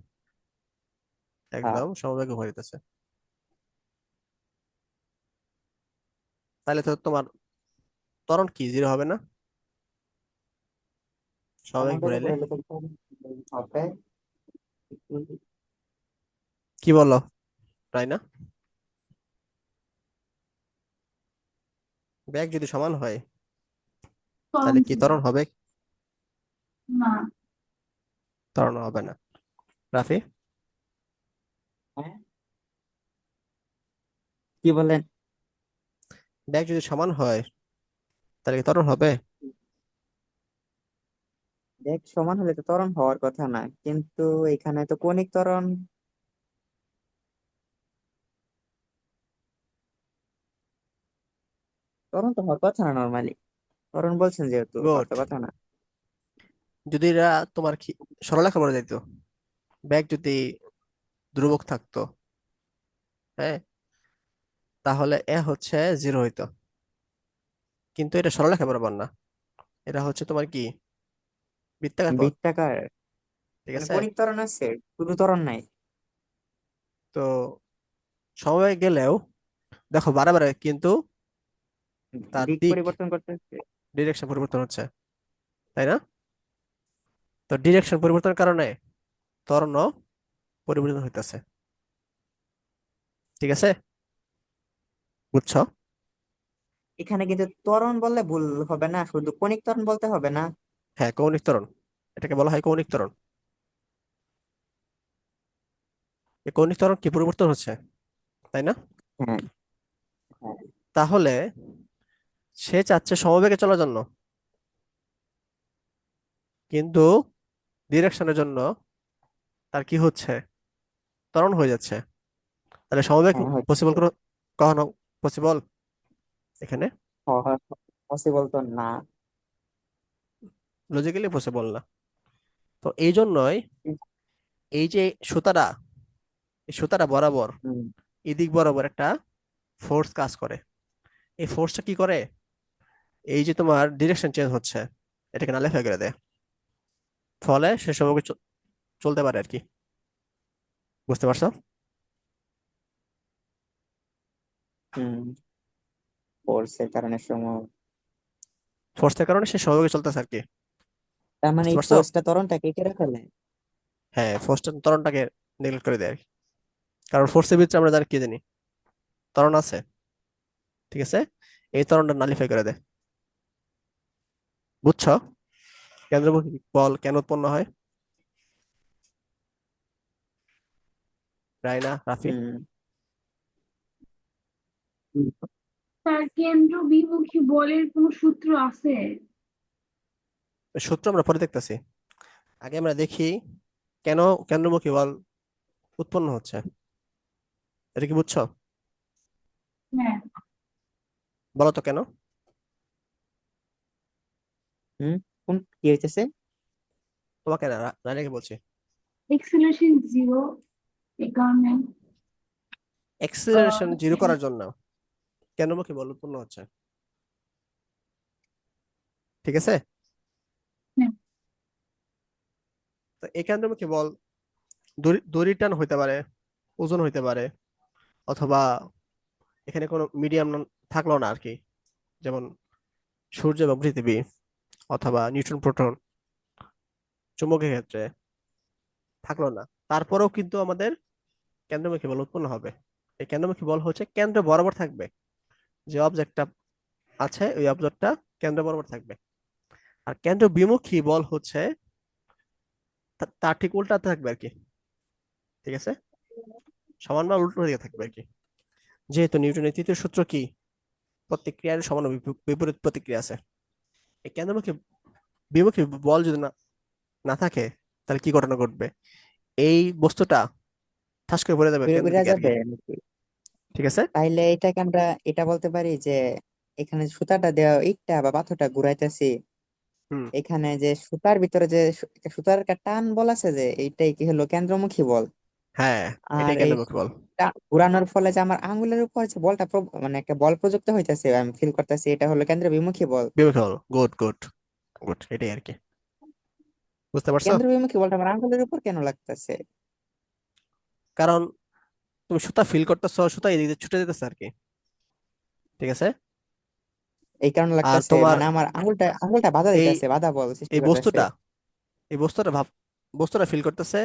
হ্যাঁ একদম সমবেগে ঘুরাইতেছে। তাহলে তো তোমার ত্বরণ কি জিরো হবে না সমবেগে আমাদের ঘুরাইলে? উপরে লেখা হবে। কি বলো, তাই না? ব্যাগ যদি সমান হয় ত্বরণ তাহলে কি জিরো। ত্বরণ হবে? না। ত্বরণ হবে না। রাফি? হ্যাঁ, কি বলেন? ব্যাগ যদি সমান হয় তাহলে কি ত্বরণ হবে? দেখ সমান হলে তো ত্বরণ হওয়ার কথা না, কিন্তু এখানে তো কণিক ত্বরণ, ত্বরণ তো হওয়ার কথা না নর্মালি। ত্বরণ বলছেন যেহেতু হওয়ার গুড। তো কথা না। যদি এরা তোমার কি সরলরেখা বলে যাইতো, ব্যাগ যদি ধ্রুবক থাকতো, হ্যাঁ, তাহলে এ হচ্ছে জিরো হইতো। কিন্তু এটা সরলরেখা বরাবর না, এটা হচ্ছে তোমার কি বৃত্তাকার পথ, বৃত্তাকার, ঠিক মানে আছে। কণিক ত্বরণ আছে, শুধু ত্বরণ নাই। তো সময় গেলেও দেখো বারে বারে কিন্তু তার দিক দিক, পরিবর্তন করতে হচ্ছে। ডিরেকশন পরিবর্তন হচ্ছে, তাই না? তো ডিরেকশন পরিবর্তনের কারণে ত্বরণও পরিবর্তন হইতেছে, ঠিক আছে। বুঝছো? এখানে কিন্তু ত্বরণ বললে ভুল হবে না, শুধু কণিক ত্বরণ বলতে হবে না। হ্যাঁ, কৌণিক ত্বরণ, এটাকে বলা হয় কৌণিক ত্বরণ। এই কৌণিক ত্বরণ কি পরিবর্তন হচ্ছে, তাই না? হ্যাঁ হ্যাঁ। তাহলে সে চাচ্ছে সমবেগে চলার জন্য, কিন্তু ডিরেকশনের জন্য তার কি হচ্ছে, ত্বরণ হয়ে যাচ্ছে। তাহলে সমবেগ হ্যাঁ পসিবল কোনো, কখনো পসিবল এখানে? পসিবল তো না। লজিক্যালি পসিবল না। তো এই জন্যই এই যে সুতাটা, এই সুতাটা বরাবর হুম, এদিক বরাবর একটা ফোর্স কাজ করে। এই ফোর্সটা কি করে, এই যে তোমার ডিরেকশন চেঞ্জ হচ্ছে এটাকে নালিফাই করে দেয়, ফলে সে সমবেগে চলতে পারে আর কি। বুঝতে পারছো? হুম, ফোর্সের কারণে সময়। ফোর্সের কারণে সে সমবেগে চলতেছে আর কি। তার মানে বুঝতে এই পারছো? ফোর্সটা ত্বরণটাকে কেটে ফেলে। হ্যাঁ, ফোর্সটা ত্বরণটাকে নেগলেক্ট করে দেয় আর কি। কারণ ফোর্সের ভিতরে আমরা জানি কি জানি, ত্বরণ আছে, ঠিক আছে। এই ত্বরণটা নালিফাই করে দেয়। বুঝছো কেন্দ্রমুখী বল কেন উৎপন্ন হয়? রাইনা, রাফি? হুম। তার কেন্দ্র বিমুখী বলের কোনো সূত্র আছে? সূত্র আমরা পরে দেখতেছি, আগে আমরা দেখি কেন কেন্দ্রমুখী বল উৎপন্ন হচ্ছে। এটা কি বুঝছো? হ্যাঁ। বলো তো কেন। হুম, কোন কি হইতেছে? তোমাকে না, রাইনাকে বলছি। এক্সেলারেশন জিরো, এই কারণে। এক্সিলারেশন জিরো করার জন্য কেন্দ্রমুখী বল উৎপন্ন হচ্ছে, ঠিক আছে। হ্যাঁ। তো এই কেন্দ্রমুখী বল দড়ির টান হইতে পারে, ওজন হইতে পারে, অথবা এখানে কোনো মিডিয়াম থাকলো না আর কি, যেমন সূর্য বা পৃথিবী, অথবা নিউট্রন প্রোটন চুম্বকের ক্ষেত্রে থাকলো না, তারপরেও কিন্তু আমাদের কেন্দ্রমুখী বল উৎপন্ন হবে। এই কেন্দ্রমুখী বল হচ্ছে কেন্দ্র বরাবর থাকবে, যে অবজেক্টটা আছে ওই অবজেক্টটা কেন্দ্র বরাবর থাকবে। আর কেন্দ্র বিমুখী বল হচ্ছে তার ঠিক উল্টাতে থাকবে আর কি। ঠিক আছে, সমান বা উল্টো দিকে থাকবে আর কি। যেহেতু নিউটনের তৃতীয় সূত্র কি, প্রত্যেক ক্রিয়ার সমান ও বিপরীত প্রতিক্রিয়া আছে। এই কেন্দ্রমুখী বিমুখী বল যদি না না থাকে, তাহলে কি ঘটনা ঘটবে? এই বস্তুটা ঠাস করে পড়ে যাবে ঘুরে কেন্দ্রের ঘুরে দিকে আর কি। যাবে নাকি? ঠিক আছে। তাইলে এটাকে আমরা এটা বলতে পারি যে এখানে সুতাটা দেওয়া ইটটা বা পাথরটা ঘুরাইতেছি, হুম। এখানে যে সুতার ভিতরে যে সুতার একটা টান বল আছে, যে এইটাই কি হলো কেন্দ্রমুখী বল। হ্যাঁ, আর এটাই এই কেন্দ্রমুখী বল। ঘুরানোর ফলে যে আমার আঙ্গুলের উপর যে বলটা মানে একটা বল প্রযুক্ত হইতেছে, আমি ফিল করতেছি, এটা হলো কেন্দ্র বিমুখী বল। বিমুখী বল, গুড গুড গুড, এটাই আর কি। বুঝতে পারছো? কেন্দ্র বিমুখী বলটা আমার আঙ্গুলের উপর কেন লাগতেছে? কারণ তুমি সুতা ফিল করতেছো, সুতা এদিকে দিয়ে ছুটে যেতেছে আর কি। ঠিক আছে। এই কারণে আর লাগতেছে, তোমার মানে আমার আঙ্গুলটা আঙ্গুলটা বাধা এই দিতেছে, বাধা বল সৃষ্টি এই করতেছে। বস্তুটা এই বস্তুটা বস্তুটা ফিল করতেছে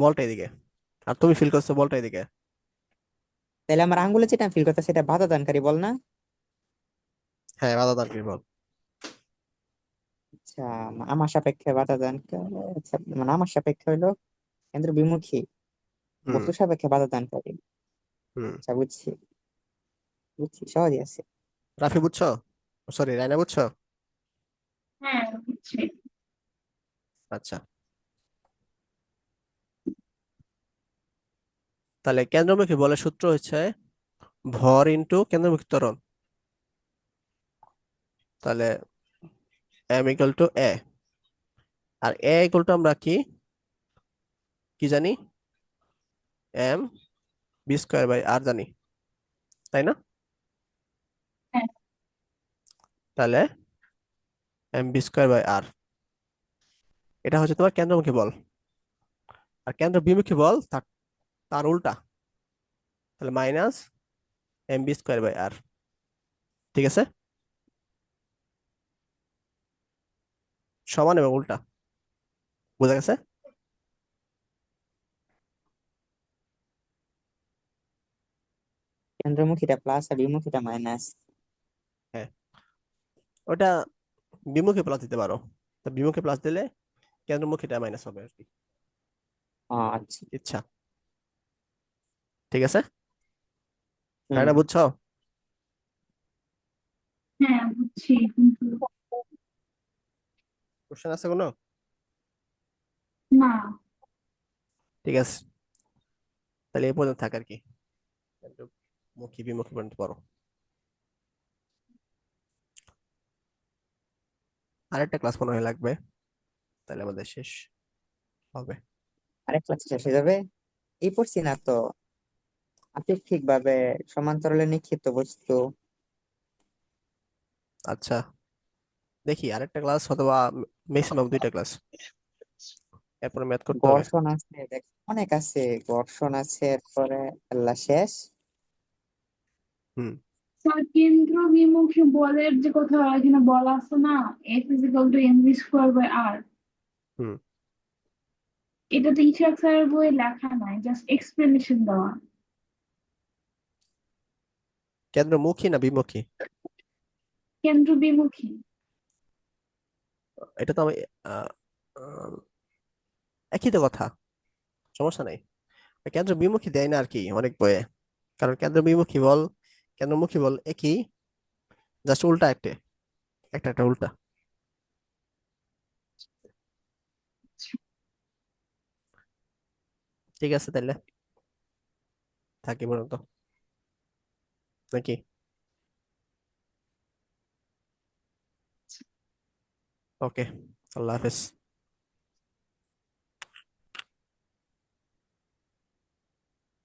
বলটা এদিকে, আর তুমি ফিল করছো বলটা এদিকে। তাহলে আমার আঙ্গুলে যেটা ফিল করতেছে সেটা বাধা দানকারী বল না? হ্যাঁ, বাধা দানকারী বল। আচ্ছা, আমার সাপেক্ষে বাধা দানকারী। আচ্ছা, মানে আমার সাপেক্ষে হইলো কেন্দ্র বিমুখী, হুম। বস্তু সাপেক্ষে বাধা দানকারী। হুম। আচ্ছা, বুঝছি বুঝছি, সহজই আছে। রাফি বুঝছো? সরি, রায়না বুঝছো? হ্যাঁ, বুঝছি। আচ্ছা, তাহলে কেন্দ্রমুখী বলের সূত্র হচ্ছে ভর ইনটু কেন্দ্রমুখী ত্বরণ। তাহলে এম ইকুয়াল টু এ, আর এ ইকুয়াল টু আমরা কি কি জানি? M V square by R জানি, তাই না? হ্যাঁ। তাহলে M V square by R, এটা হচ্ছে তোমার কেন্দ্রমুখী বল। আর কেন্দ্র বিমুখী বল তার তার উল্টা, তাহলে minus M V square by R. ঠিক আছে, সমান এবং উল্টা। বোঝা গেছে? কেন্দ্রমুখীটা প্লাস আর বিমুখীটা মাইনাস। হ্যাঁ, ওটা বিমুখী প্লাস দিতে পারো। তো বিমুখী প্লাস দিলে কেন্দ্রমুখীটা মাইনাস হবে আর কি, আচ্ছা। ইচ্ছা। ঠিক আছে, হুম। রায়না বুঝছো? হ্যাঁ, বুঝছি, কিন্তু কোশ্চেন আছে কোনো? না। ঠিক আছে, তাহলে এই পর্যন্ত থাক আর কি। মুখী বিমুখী পর্যন্ত পড়ো। আরেকটা ক্লাস মনে হয় লাগবে, তাহলে আমাদের শেষ হবে। আরেক ক্লাস শেষ হয়ে যাবে। এই পড়ছি না তো, আপেক্ষিক ভাবে সমান্তরালে নিক্ষিপ্ত বস্তু। আচ্ছা, দেখি আরেকটা ক্লাস অথবা ম্যাক্সিমাম দুইটা ক্লাস, এরপরে ম্যাথ করতে হবে। ঘর্ষণ আছে, অনেক আছে। ঘর্ষণ আছে, এরপরে আল্লাহ শেষ। হুম। স্যার, কেন্দ্র বিমুখী বলের যে কথা এখানে বলা আছে না, F is equal to M V square by R, হুম। এটা তো ইশাক স্যারের বইয়ে লেখা নাই, জাস্ট এক্সপ্লেনেশন দেওয়া। কেন্দ্রমুখী না বিমুখী? কেন্দ্র বিমুখী। এটা তো আমি আহ, আহ, একই তো কথা, সমস্যা নাই। কেন্দ্র বিমুখী দেয় না আর কি অনেক বইয়ে, কারণ কেন্দ্র বিমুখী বল কেন্দ্রমুখী বল একই, জাস্ট উল্টা একটা, একটা একটা উল্টা। ঠিক আছে তাহলে, থাকি পর্যন্ত নাকি? ওকে, আল্লাহ হাফেজ।